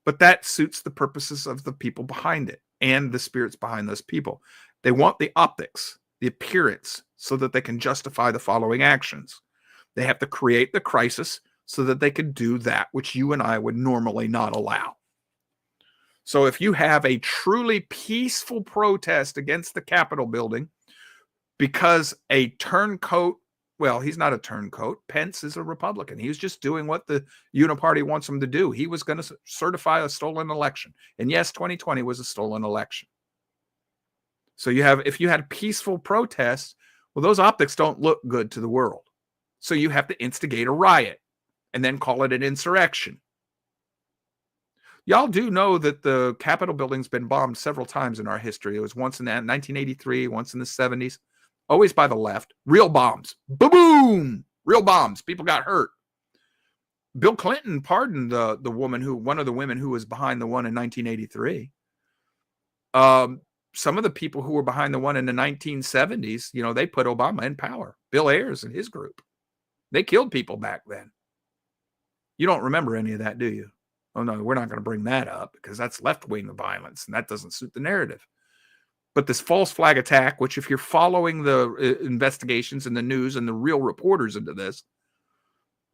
Speaker 3: But that suits the purposes of the people behind it and the spirits behind those people. They want the optics, the appearance, so that they can justify the following actions. They have to create the crisis so that they can do that which you and I would normally not allow. So if you have a truly peaceful protest against the Capitol building because a turncoat, well, he's not a turncoat. Pence is a Republican. He was just doing what the Uniparty wants him to do. He was going to certify a stolen election. And yes, 2020 was a stolen election. So if you had peaceful protests, well, those optics don't look good to the world. So you have to instigate a riot and then call it an insurrection. Y'all do know that the Capitol building's been bombed several times in our history. It was once in 1983, once in the 70s, always by the left. Real bombs. Boom! Real bombs. People got hurt. Bill Clinton pardoned one of the women who was behind the one in 1983. Some of the people who were behind the one in the 1970s, they put Obama in power. Bill Ayers and his group. They killed people back then. You don't remember any of that, do you? Oh, no, we're not going to bring that up because that's left-wing violence, and that doesn't suit the narrative. But this false flag attack, which if you're following the investigations and the news and the real reporters into this,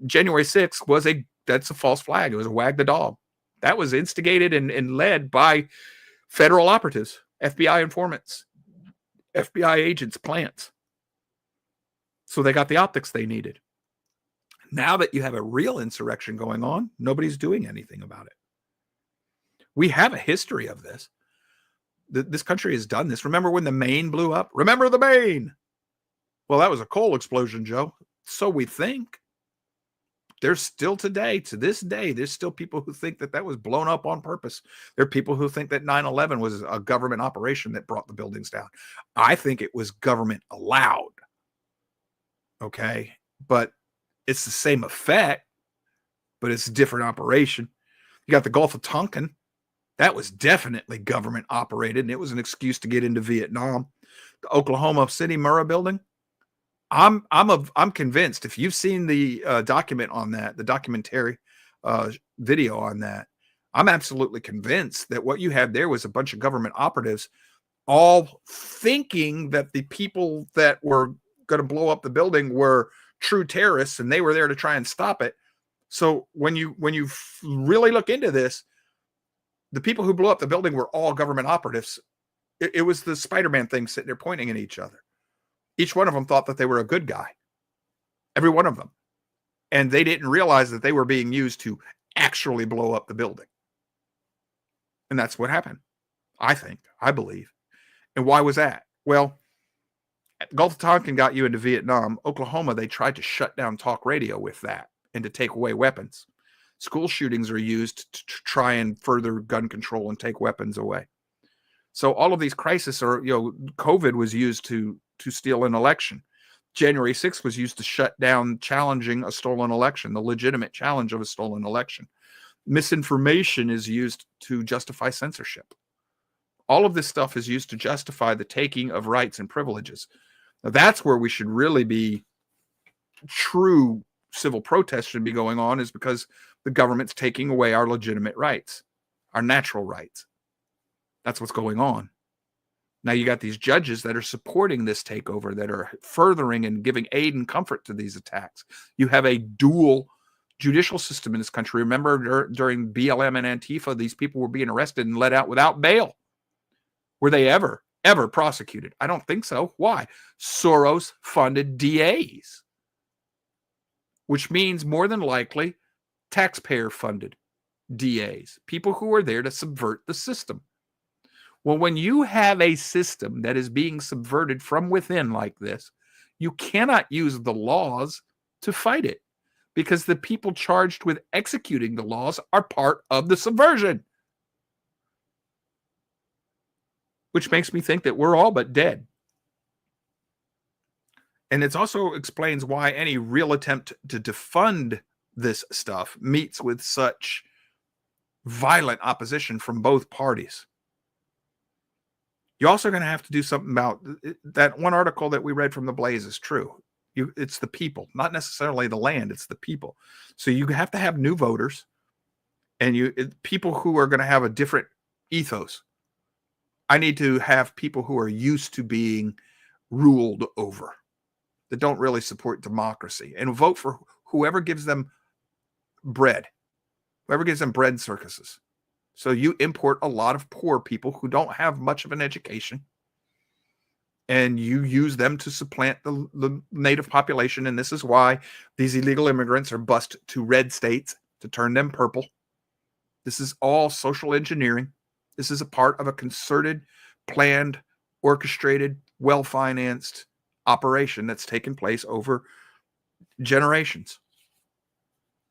Speaker 3: January 6th that's a false flag. It was a wag the dog. That was instigated and led by federal operatives, FBI informants, FBI agents, plants. So they got the optics they needed. Now that you have a real insurrection going on, nobody's doing anything about it. We have a history of this. This country has done this. Remember when the Maine blew up? Remember the Maine? Well, that was a coal explosion, Joe. So we think. There's still today, to this day, there's still people who think that was blown up on purpose. There are people who think that 9/11 was a government operation that brought the buildings down. I think it was government allowed. Okay? But it's the same effect, but it's a different operation. You got the Gulf of Tonkin. That was definitely government operated, and it was an excuse to get into Vietnam. The Oklahoma City Murrah building. I'm convinced, if you've seen the document on that, the documentary video on that, I'm absolutely convinced that what you had there was a bunch of government operatives all thinking that the people that were going to blow up the building were true terrorists and they were there to try and stop it. So when you really look into this, the people who blew up the building were all government operatives. It was the Spider-Man thing sitting there pointing at each other. Each one of them thought that they were a good guy. Every one of them. And they didn't realize that they were being used to actually blow up the building. And that's what happened. I believe. And why was that? Well, Gulf of Tonkin got you into Vietnam. Oklahoma, they tried to shut down talk radio with that and to take away weapons. School shootings are used to try and further gun control and take weapons away. So all of these crises are, COVID was used to steal an election. January 6th was used to shut down challenging a stolen election, the legitimate challenge of a stolen election. Misinformation is used to justify censorship. All of this stuff is used to justify the taking of rights and privileges. Now, that's where we should really be. True civil protest should be going on, is because the government's taking away our legitimate rights, our natural rights. That's what's going on. Now you got these judges that are supporting this takeover, that are furthering and giving aid and comfort to these attacks. You have a dual judicial system in this country. Remember during BLM and Antifa, these people were being arrested and let out without bail. Were they ever prosecuted? I don't think so. Why? Soros-funded DAs, which means more than likely taxpayer-funded DAs, people who are there to subvert the system. Well, when you have a system that is being subverted from within like this, you cannot use the laws to fight it, because the people charged with executing the laws are part of the subversion. Which makes me think that we're all but dead. And it also explains why any real attempt to defund this stuff meets with such violent opposition from both parties. You're also going to have to do something about that. One article that we read from The Blaze is true. It's the people, not necessarily the land. It's the people. So you have to have new voters, and people who are going to have a different ethos. I need to have people who are used to being ruled over, that don't really support democracy, and vote for whoever gives them bread, circuses. So you import a lot of poor people who don't have much of an education, and you use them to supplant the native population. And this is why these illegal immigrants are bused to red states to turn them purple. This is all social engineering. This is a part of a concerted, planned, orchestrated, well-financed operation that's taken place over generations.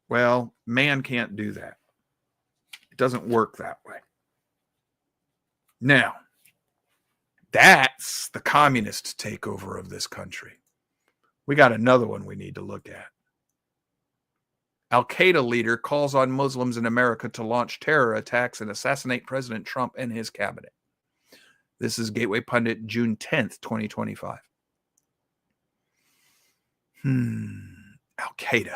Speaker 3: Well, man can't do that. It doesn't work that way. Now, that's the communist takeover of this country. We got another one we need to look at. Al-Qaeda leader calls on Muslims in America to launch terror attacks and assassinate President Trump and his cabinet. This is Gateway Pundit, June 10th, 2025. Al-Qaeda.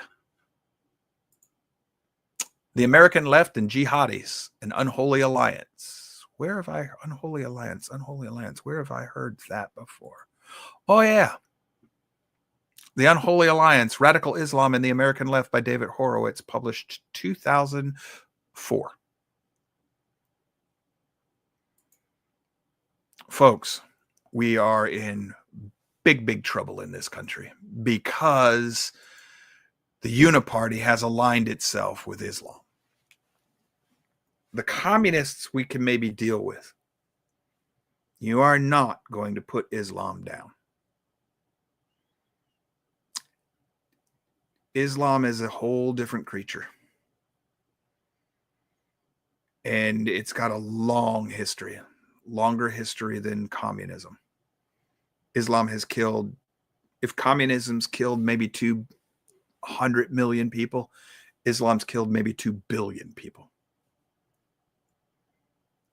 Speaker 3: The American left and jihadis, an unholy alliance. Where have I unholy alliance? Unholy alliance. Where have I heard that before? Oh yeah. The Unholy Alliance, Radical Islam and the American Left by David Horowitz, published 2004. Folks, we are in big trouble in this country because the Uniparty has aligned itself with Islam. The communists we can maybe deal with. You are not going to put Islam down. Islam is a whole different creature. And it's got a long history, longer history than communism. Islam has killed, if communism's killed maybe 200 million people, Islam's killed maybe 2 billion people.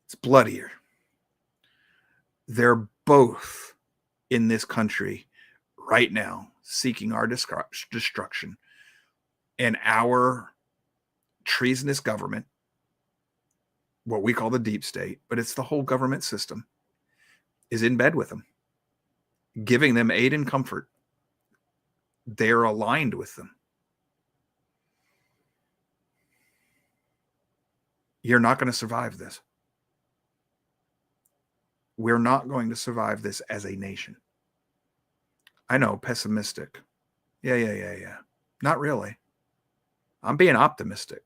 Speaker 3: It's bloodier. They're both in this country right now seeking our destruction. And our treasonous government, what we call the deep state, but it's the whole government system, is in bed with them, giving them aid and comfort. They're aligned with them. You're not going to survive this. We're not going to survive this as a nation. I know, pessimistic. Yeah. Not really. I'm being optimistic.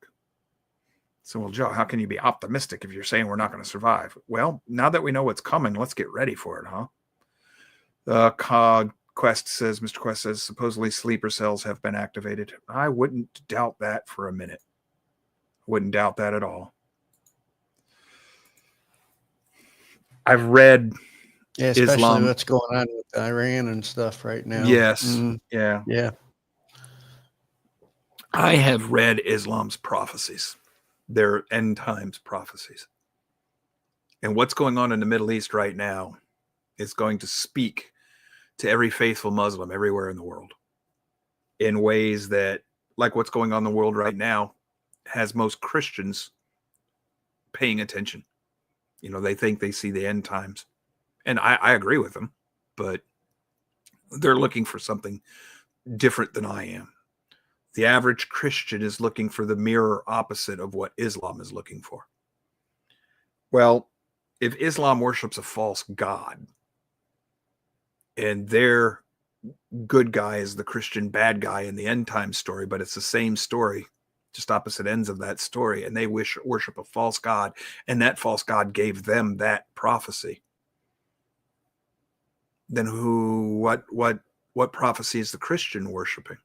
Speaker 3: So, well, Joe, how can you be optimistic if you're saying we're not going to survive? Well, now that we know what's coming, let's get ready for it, huh? Quest says, Mr. Quest says, supposedly sleeper cells have been activated. I wouldn't doubt that for a minute. Wouldn't doubt that at all. I've read
Speaker 2: especially
Speaker 3: Islam.
Speaker 2: What's going on with Iran and stuff right now.
Speaker 3: Yes. Yeah. I have read Islam's prophecies. They're end times prophecies. And what's going on in the Middle East right now is going to speak to every faithful Muslim everywhere in the world in ways that, like what's going on in the world right now, has most Christians paying attention. You know, they think they see the end times. And I agree with them, but they're looking for something different than I am. The average Christian is looking for the mirror opposite of what Islam is looking for. Well, if Islam worships a false god and their good guy is the Christian bad guy in the end time story, but it's the same story, just opposite ends of that story, and they worship a false god, and that false god gave them that prophecy, then what prophecy is the Christian worshiping?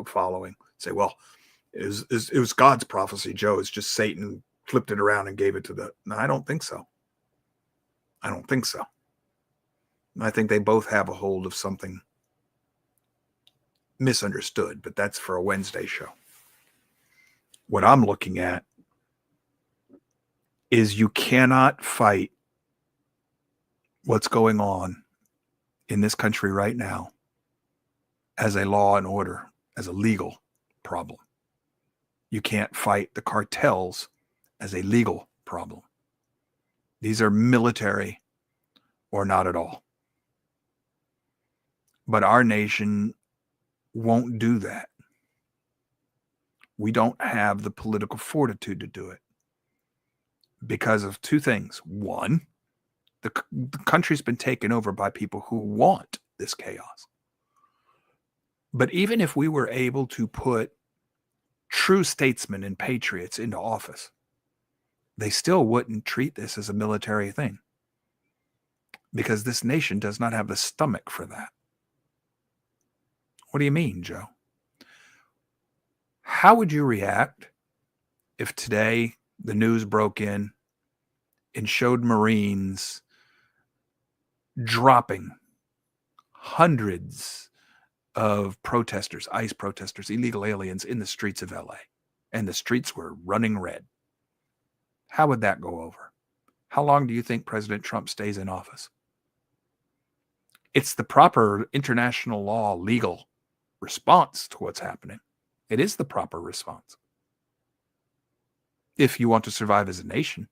Speaker 3: Following. Say, well, it was God's prophecy, Joe. It's just Satan flipped it around and gave it to No, I don't think so. I think they both have a hold of something misunderstood, but that's for a Wednesday show. What I'm looking at is you cannot fight what's going on in this country right now as a law and order, as a legal problem. You can't fight the cartels as a legal problem. These are military or not at all. But our nation won't do that. We don't have the political fortitude to do it because of two things. One, the country's been taken over by people who want this chaos. But even if we were able to put true statesmen and patriots into office, they still wouldn't treat this as a military thing because this nation does not have the stomach for that. What do you mean, Joe? How would you react if today the news broke in and showed Marines dropping hundreds of protesters, ICE protesters, illegal aliens in the streets of LA, and the streets were running red? How would that go over? How long do you think President Trump stays in office? It's the proper international law, legal response to what's happening. It is the proper response if you want to survive as a nation.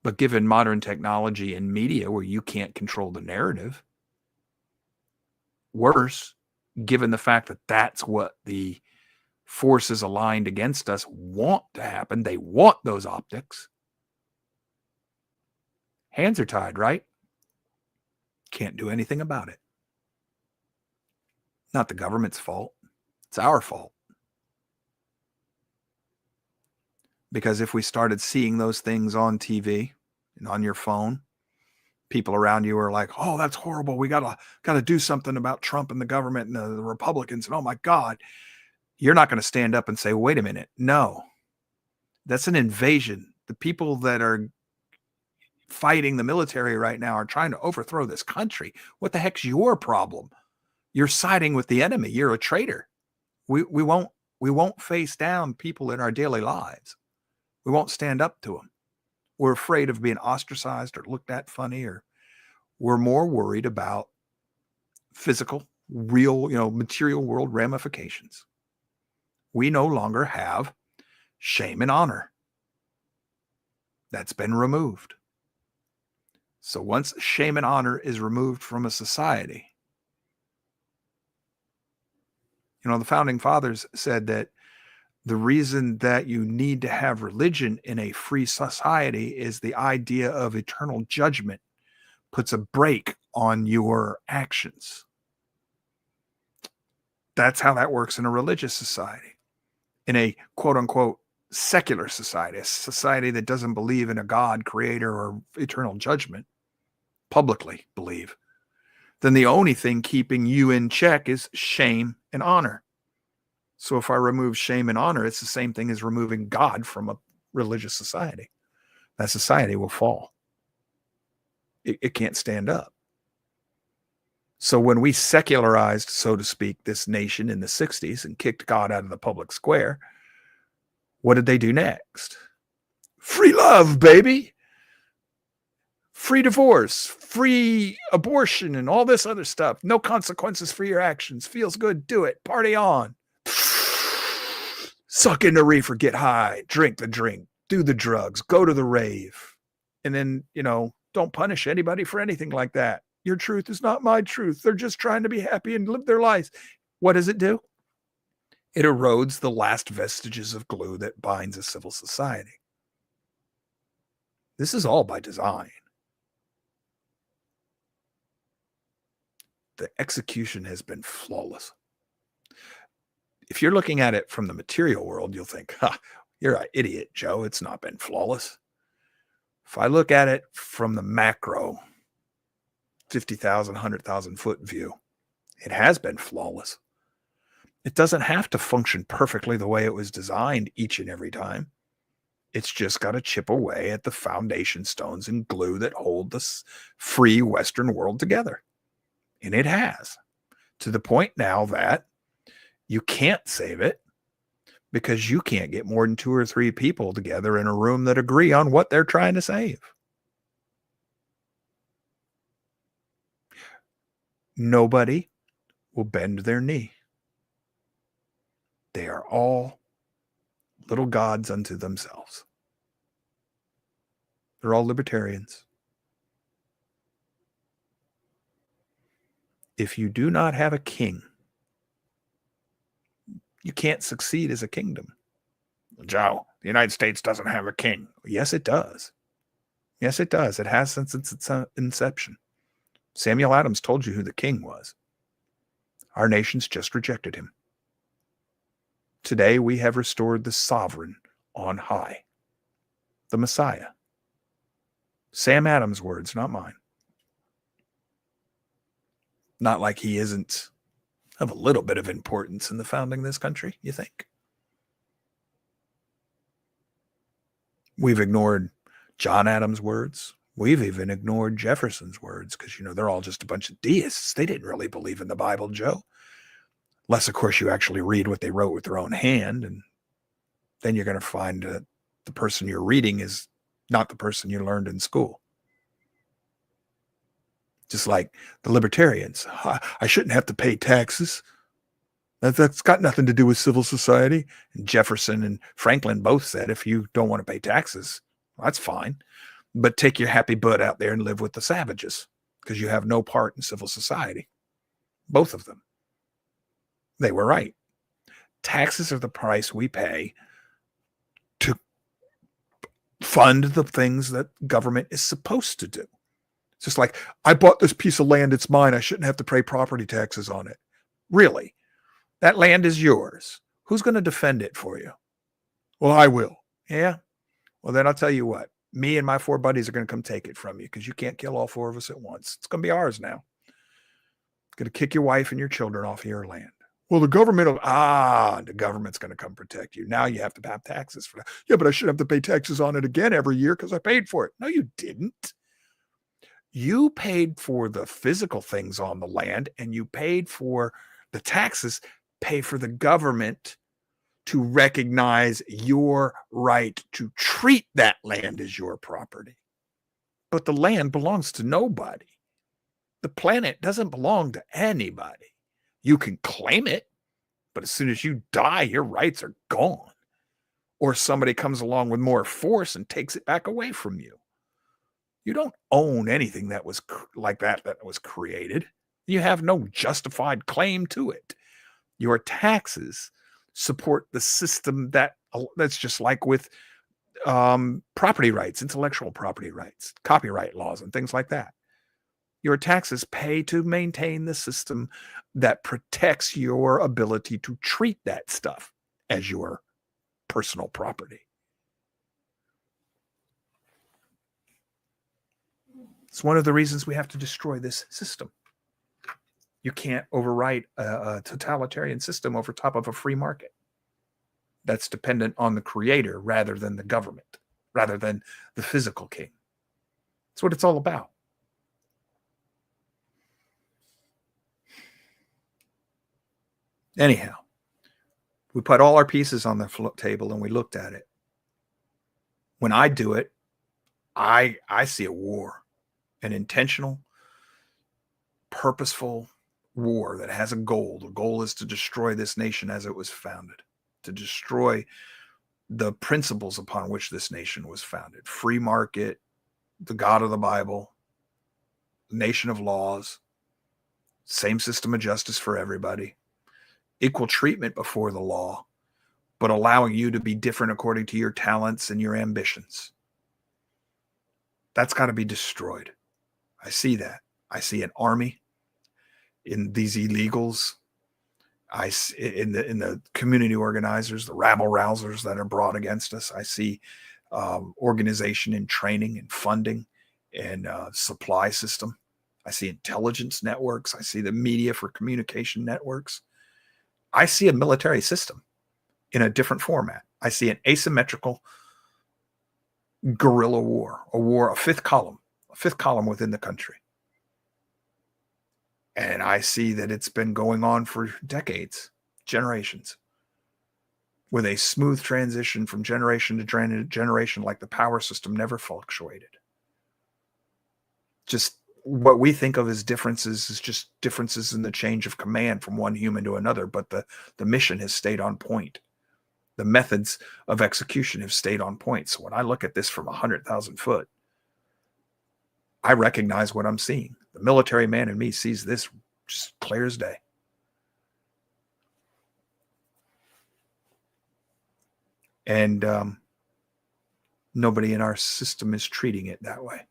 Speaker 3: But given modern technology and media where you can't control the narrative, worse, given the fact that that's what the forces aligned against us want to happen, they want those optics. Hands are tied, right? Can't do anything about it. Not the government's fault. It's our fault. Because if we started seeing those things on TV and on your phone, people around you are like, oh, that's horrible. We gotta do something about Trump and the government and the Republicans. And oh my God, you're not going to stand up and say, wait a minute. No, that's an invasion. The people that are fighting the military right now are trying to overthrow this country. What the heck's your problem? You're siding with the enemy. You're a traitor. We won't face down people in our daily lives. We won't stand up to them. We're afraid of being ostracized or looked at funny, or we're more worried about physical, real, material world ramifications. We no longer have shame and honor. That's been removed. So once shame and honor is removed from a society, the founding fathers said that the reason that you need to have religion in a free society is the idea of eternal judgment puts a brake on your actions. That's how that works in a religious society. In a quote unquote secular society, a society that doesn't believe in a God, creator, or eternal judgment, publicly believe, then the only thing keeping you in check is shame and honor. So if I remove shame and honor, it's the same thing as removing God from a religious society. That society will fall. It can't stand up. So when we secularized, so to speak, this nation in the 60s and kicked God out of the public square, what did they do next? Free love, baby. Free divorce, free abortion, and all this other stuff. No consequences for your actions. Feels good, do it. Party on. Suck in the reefer, get high, drink the drink, do the drugs, go to the rave. And then, don't punish anybody for anything like that. Your truth is not my truth. They're just trying to be happy and live their lives. What does it do? It erodes the last vestiges of glue that binds a civil society. This is all by design. The execution has been flawless. If you're looking at it from the material world, you'll think, you're an idiot, Joe. It's not been flawless. If I look at it from the macro, 50,000, 100,000 foot view, it has been flawless. It doesn't have to function perfectly the way it was designed each and every time. It's just got to chip away at the foundation stones and glue that hold this free Western world together. And it has, to the point now that you can't save it because you can't get more than 2 or 3 people together in a room that agree on what they're trying to save. Nobody will bend their knee. They are all little gods unto themselves. They're all libertarians. If you do not have a king, you can't succeed as a kingdom. Joe, the United States doesn't have a king. Yes, it does. Yes, it does. It has since its inception. Samuel Adams told you who the king was. Our nation's just rejected him. Today, we have restored the sovereign on high, the Messiah. Sam Adams' words, not mine. Not like he isn't of a little bit of importance in the founding of this country, you think? We've ignored John Adams' words. We've even ignored Jefferson's words because, they're all just a bunch of deists. They didn't really believe in the Bible, Joe. Unless, of course, you actually read what they wrote with their own hand, and then you're going to find that the person you're reading is not the person you learned in school. Just like the libertarians. I shouldn't have to pay taxes. That's got nothing to do with civil society. And Jefferson and Franklin both said, if you don't want to pay taxes, that's fine. but take your happy butt out there and live with the savages because you have no part in civil society. Both of them. They were right. Taxes are the price we pay to fund the things that government is supposed to do. It's just like, I bought this piece of land, it's mine, I shouldn't have to pay property taxes on it. Really? That land is yours. Who's going to defend it for you? Well, I will. Yeah? Well, then I'll tell you what. Me and my 4 buddies are going to come take it from you because you can't kill all 4 of us at once. It's going to be ours now. Going to kick your wife and your children off your land. Well, the government the government's going to come protect you. Now you have to have taxes for that. Yeah, but I should have to pay taxes on it again every year because I paid for it. No, you didn't. You paid for the physical things on the land, and you paid for the taxes, pay for the government to recognize your right to treat that land as your property. But the land belongs to nobody. The planet doesn't belong to anybody. You can claim it, but as soon as you die, your rights are gone. Or somebody comes along with more force and takes it back away from you. You don't own anything that was like that was created. You have no justified claim to it. Your taxes support the system that's just like with property rights, intellectual property rights, copyright laws, and things like that. Your taxes pay to maintain the system that protects your ability to treat that stuff as your personal property. It's one of the reasons we have to destroy this system. You can't overwrite a totalitarian system over top of a free market that's dependent on the creator rather than the government, rather than the physical king. That's what it's all about. Anyhow, we put all our pieces on the table and we looked at it. When I do it, I see a war, an intentional, purposeful war that has a goal. The goal is to destroy this nation as it was founded, to destroy the principles upon which this nation was founded. Free market, the God of the Bible, nation of laws, same system of justice for everybody, equal treatment before the law, but allowing you to be different according to your talents and your ambitions. That's got to be destroyed. I see that. I see an army in these illegals. I see in the community organizers, the rabble rousers that are brought against us. I see organization and training and funding and supply system. I see intelligence networks. I see the media for communication networks. I see a military system in a different format. I see an asymmetrical guerrilla war, a fifth column within the country. And I see that it's been going on for decades, generations, with a smooth transition from generation to generation, like the power system never fluctuated. Just what we think of as differences is just differences in the change of command from one human to another, but the mission has stayed on point. The methods of execution have stayed on point. So when I look at this from 100,000 foot, I recognize what I'm seeing. The military man in me sees this just clear as day. And nobody in our system is treating it that way.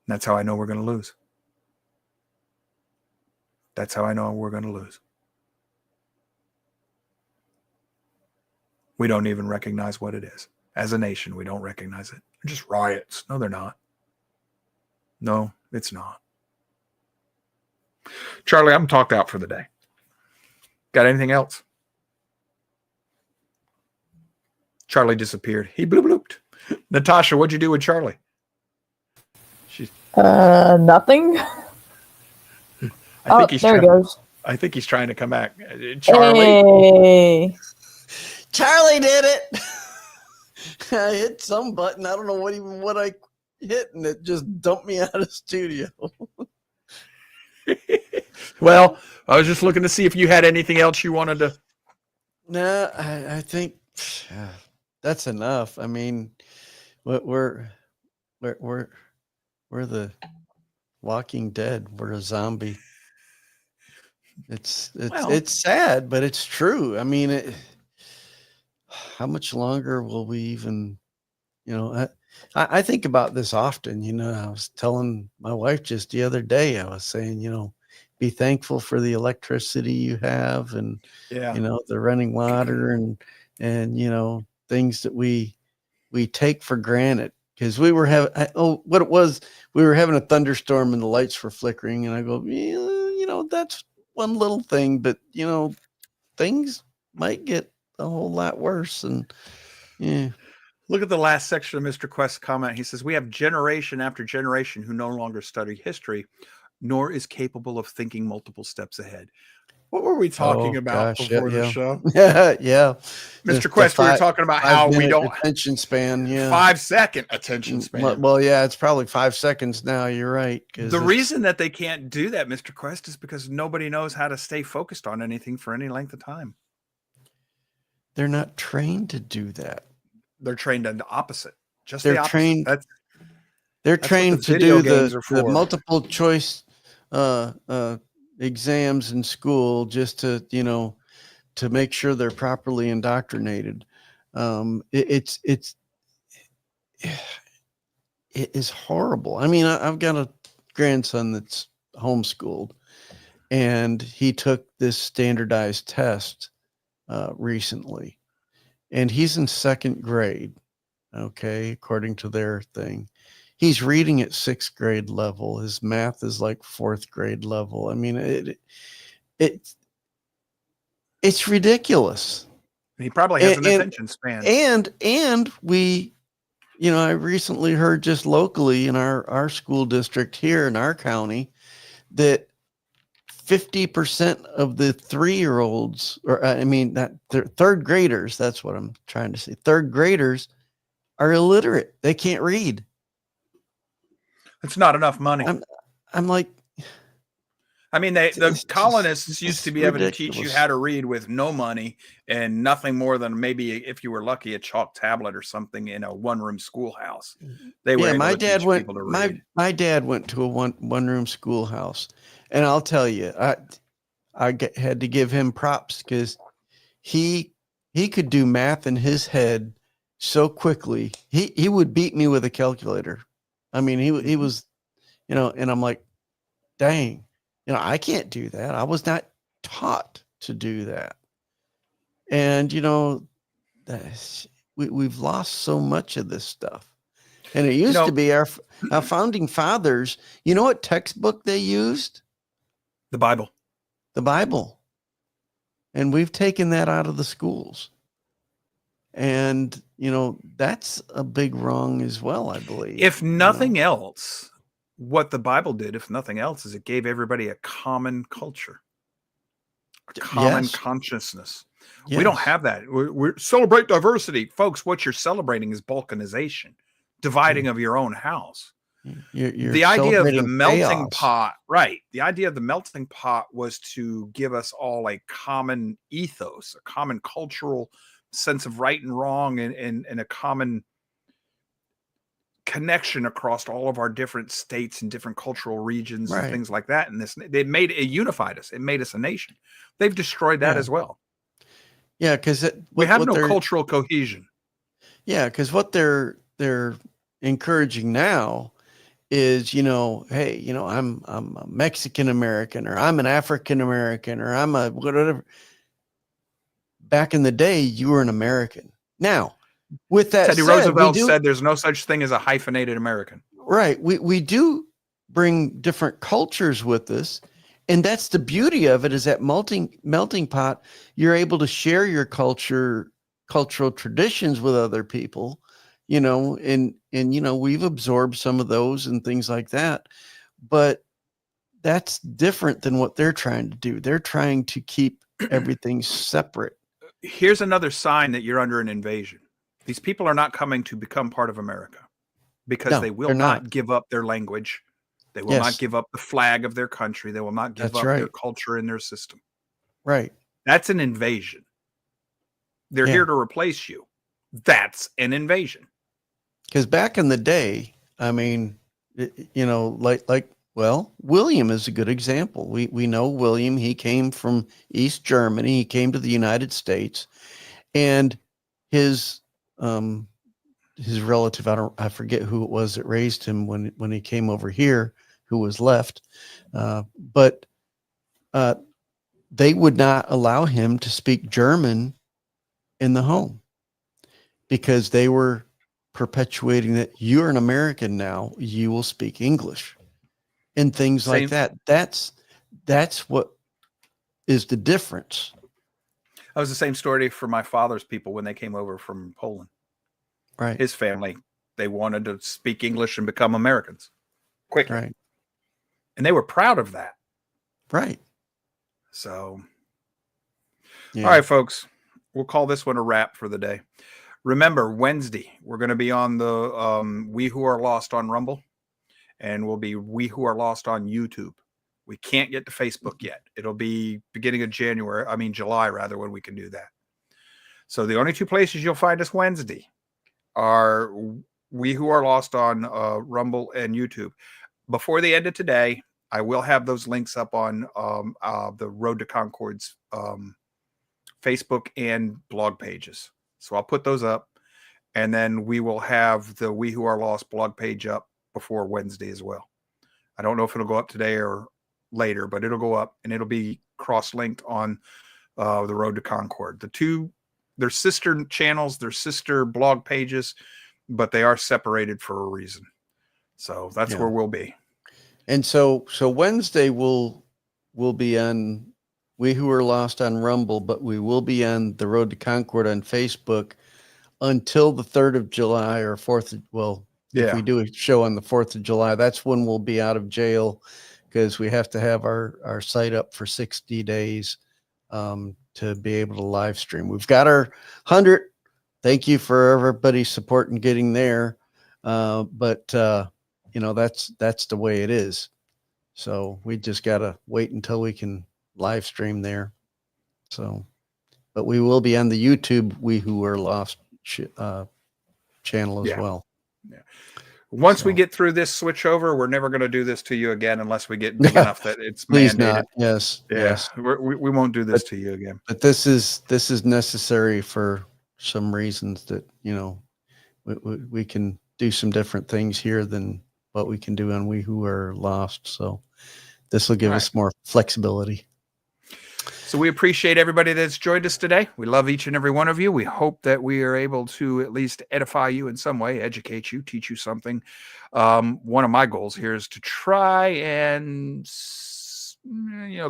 Speaker 3: That's how I know we're going to lose. That's how I know we're going to lose. We don't even recognize what it is. As a nation, we don't recognize it. They're just riots. No, they're not. No, it's not. Charlie, I'm talked out for the day. Got anything else? Charlie disappeared. He blooped. Natasha, what'd you do with Charlie?
Speaker 4: Nothing. There he goes.
Speaker 3: I think he's trying to come back. Charlie.
Speaker 4: Hey.
Speaker 2: Charlie did it. I hit some button. I don't know what I hit, and it just dumped me out of studio.
Speaker 3: Well, I was just looking to see if you had anything else you wanted to.
Speaker 2: No, I think that's enough. I mean, we're the Walking Dead. We're a zombie. It's sad, but it's true. I mean, how much longer will we even, I think about this often. I was telling my wife just the other day, I was saying, be thankful for the electricity you have and, the running water and, things that we take for granted. Because we were having, we were having a thunderstorm and the lights were flickering. And I go, that's one little thing, but, things might get a whole lot worse. And yeah.
Speaker 3: Look at the last section of Mr. Quest's comment. He says, we have generation after generation who no longer study history, nor is capable of thinking multiple steps ahead. What were we talking about before the show?
Speaker 2: Yeah.
Speaker 3: Mr. Quest, we were talking about how we don't
Speaker 2: attention span. Yeah.
Speaker 3: 5-second attention span.
Speaker 2: Well, yeah, it's probably 5 seconds now. You're right.
Speaker 3: The reason that they can't do that, Mr. Quest, is because nobody knows how to stay focused on anything for any length of time.
Speaker 2: They're not trained to do that.
Speaker 3: They're trained on the opposite.
Speaker 2: They're
Speaker 3: the opposite.
Speaker 2: Trained.
Speaker 3: That's
Speaker 2: trained to do the multiple choice exams in school just to to make sure they're properly indoctrinated. It is horrible. I mean, I've got a grandson that's homeschooled, and he took this standardized test recently, and he's in 2nd grade. Okay, according to their thing. He's reading at 6th grade level. His math is like 4th grade level. I mean, it's ridiculous.
Speaker 3: He probably has an attention span.
Speaker 2: And we, I recently heard just locally in our school district here in our county that 50% of the 3-year-olds, or that 3rd graders, that's what I'm trying to say. 3rd graders are illiterate. They can't read.
Speaker 3: It's not enough money.
Speaker 2: I'm like,
Speaker 3: the colonists used to be able to teach you how to read with no money and nothing more than maybe, if you were lucky, a chalk tablet or something in a one-room schoolhouse. They were
Speaker 2: my dad went to a one-room schoolhouse, and I'll tell you, I had to give him props because he could do math in his head so quickly. He would beat me with a calculator. I mean, he was, and I'm like, dang, I can't do that. I was not taught to do that. And, we've lost so much of this stuff. And it used to be our founding fathers. You know what textbook they used?
Speaker 3: The Bible.
Speaker 2: The Bible. And we've taken that out of the schools. And, that's a big wrong as well, I believe.
Speaker 3: If nothing else, what the Bible did, if nothing else, is it gave everybody a common culture, a common consciousness. Yes. We don't have that. We celebrate diversity. Folks, what you're celebrating is balkanization, dividing of your own house.
Speaker 2: You're
Speaker 3: the idea of the melting
Speaker 2: chaos.
Speaker 3: pot, right? The idea of the melting pot was to give us all a common ethos, a common cultural sense of right and wrong, and a common connection across all of our different states and different cultural regions and things like that. And it unified us. It made us a nation. They've destroyed that as well.
Speaker 2: Yeah, because
Speaker 3: we have no cultural cohesion.
Speaker 2: Yeah, because what they're encouraging now is, hey, I'm a Mexican American, or I'm an African American, or I'm a whatever. Back in the day, you were an American. Now, with that
Speaker 3: Teddy Roosevelt said there's no such thing as a hyphenated American.
Speaker 2: Right. We do bring different cultures with us. And that's the beauty of it, is that melting pot. You're able to share your cultural traditions with other people, and we've absorbed some of those and things like that. But that's different than what they're trying to do. They're trying to keep everything separate.
Speaker 3: Here's another sign that you're under an invasion. These people are not coming to become part of America because they will not give up their language. They will not give up the flag of their country. They will not give up their culture and their system.
Speaker 2: Right.
Speaker 3: That's an invasion. They're here to replace you. That's an invasion.
Speaker 2: Because back in the day, I mean, well, William is a good example. We know William. He came from East Germany. He came to the United States, and his relative, I forget who it was that raised him when he came over here, who was left, but they would not allow him to speak German in the home because they were perpetuating that you're an American now, you will speak English and things like that. That's what is the difference.
Speaker 3: That was the same story for my father's people when they came over from Poland.
Speaker 2: Right.
Speaker 3: His family, they wanted to speak English and become Americans quickly.
Speaker 2: Right.
Speaker 3: And they were proud of that.
Speaker 2: Right.
Speaker 3: So,
Speaker 2: yeah.
Speaker 3: All right, folks, we'll call this one a wrap for the day. Remember, Wednesday, we're going to be on the We Who Are Lost on Rumble, and we'll be We Who Are Lost on YouTube. We can't get to Facebook yet. It'll be beginning of July, rather, when we can do that. So the only two places you'll find us Wednesday are We Who Are Lost on Rumble and YouTube. Before the end of today, I will have those links up on the Road to Concord's Facebook and blog pages. So I'll put those up, and then we will have the We Who Are Lost blog page up before Wednesday as well. I don't know if it'll go up today or later, but it'll go up, and it'll be cross-linked on the Road to Concord. The two, they're sister channels, they're sister blog pages, but they are separated for a reason. So that's where we'll be.
Speaker 2: And so Wednesday we'll be on We Who Are Lost on Rumble, but we will be on the Road to Concord on Facebook until the 3rd of July or 4th. If we do a show on the 4th of July, that's when we'll be out of jail, because we have to have our site up for 60 days to be able to live stream. We've got our 100. Thank you for everybody's support in getting there. But that's the way it is. So we just got to wait until we can live stream there. So, but we will be on the YouTube We Who Are Lost channel as well.
Speaker 3: Yeah. Once we get through this switch over, we're never going to do this to you again unless we get big enough that it's
Speaker 2: Please
Speaker 3: mandated.
Speaker 2: not. Yes.
Speaker 3: Yeah.
Speaker 2: Yes.
Speaker 3: We won't do this to you again.
Speaker 2: But this is necessary for some reasons that, we can do some different things here than what we can do on We Who Are Lost. So this will give us more flexibility.
Speaker 3: So we appreciate everybody that's joined us today. We love each and every one of you. We hope that we are able to at least edify you in some way, educate you, teach you something. One of my goals here is to try and,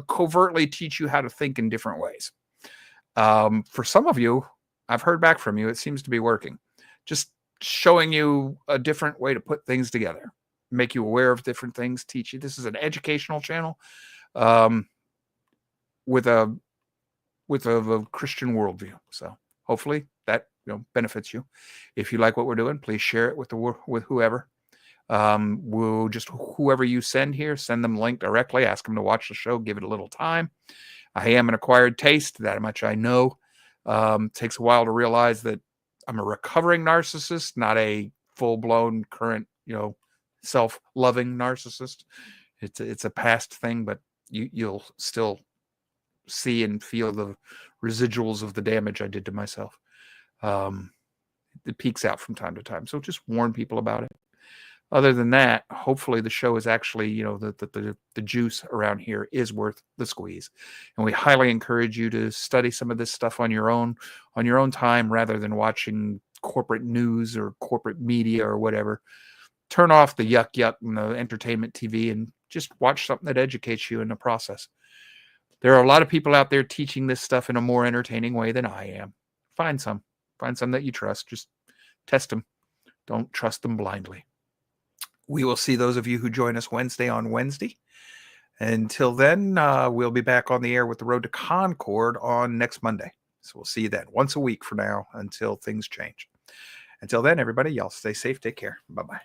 Speaker 3: covertly teach you how to think in different ways. For some of you, I've heard back from you. It seems to be working. Just showing you a different way to put things together, make you aware of different things, teach you. This is an educational channel. With a Christian worldview. So hopefully that benefits you. If you like what we're doing, please share it with whoever. We'll just whoever you send here, send them the link directly. Ask them to watch the show. Give it a little time. I am an acquired taste. That much I know. Takes a while to realize that I'm a recovering narcissist, not a full-blown current self-loving narcissist. It's a past thing, but you'll still see and feel the residuals of the damage I did to myself. It peaks out from time to time. So just warn people about it. Other than that, hopefully the show is actually, the juice around here is worth the squeeze. And we highly encourage you to study some of this stuff on your own time, rather than watching corporate news or corporate media or whatever. Turn off the yuck and the entertainment TV and just watch something that educates you in the process. There are a lot of people out there teaching this stuff in a more entertaining way than I am. Find some that you trust. Just test them. Don't trust them blindly. We will see those of you who join us Wednesday on Wednesday. Until then, we'll be back on the air with the Road to Concord on next Monday. So we'll see you then, once a week for now, until things change. Until then, everybody, y'all stay safe. Take care. Bye-bye.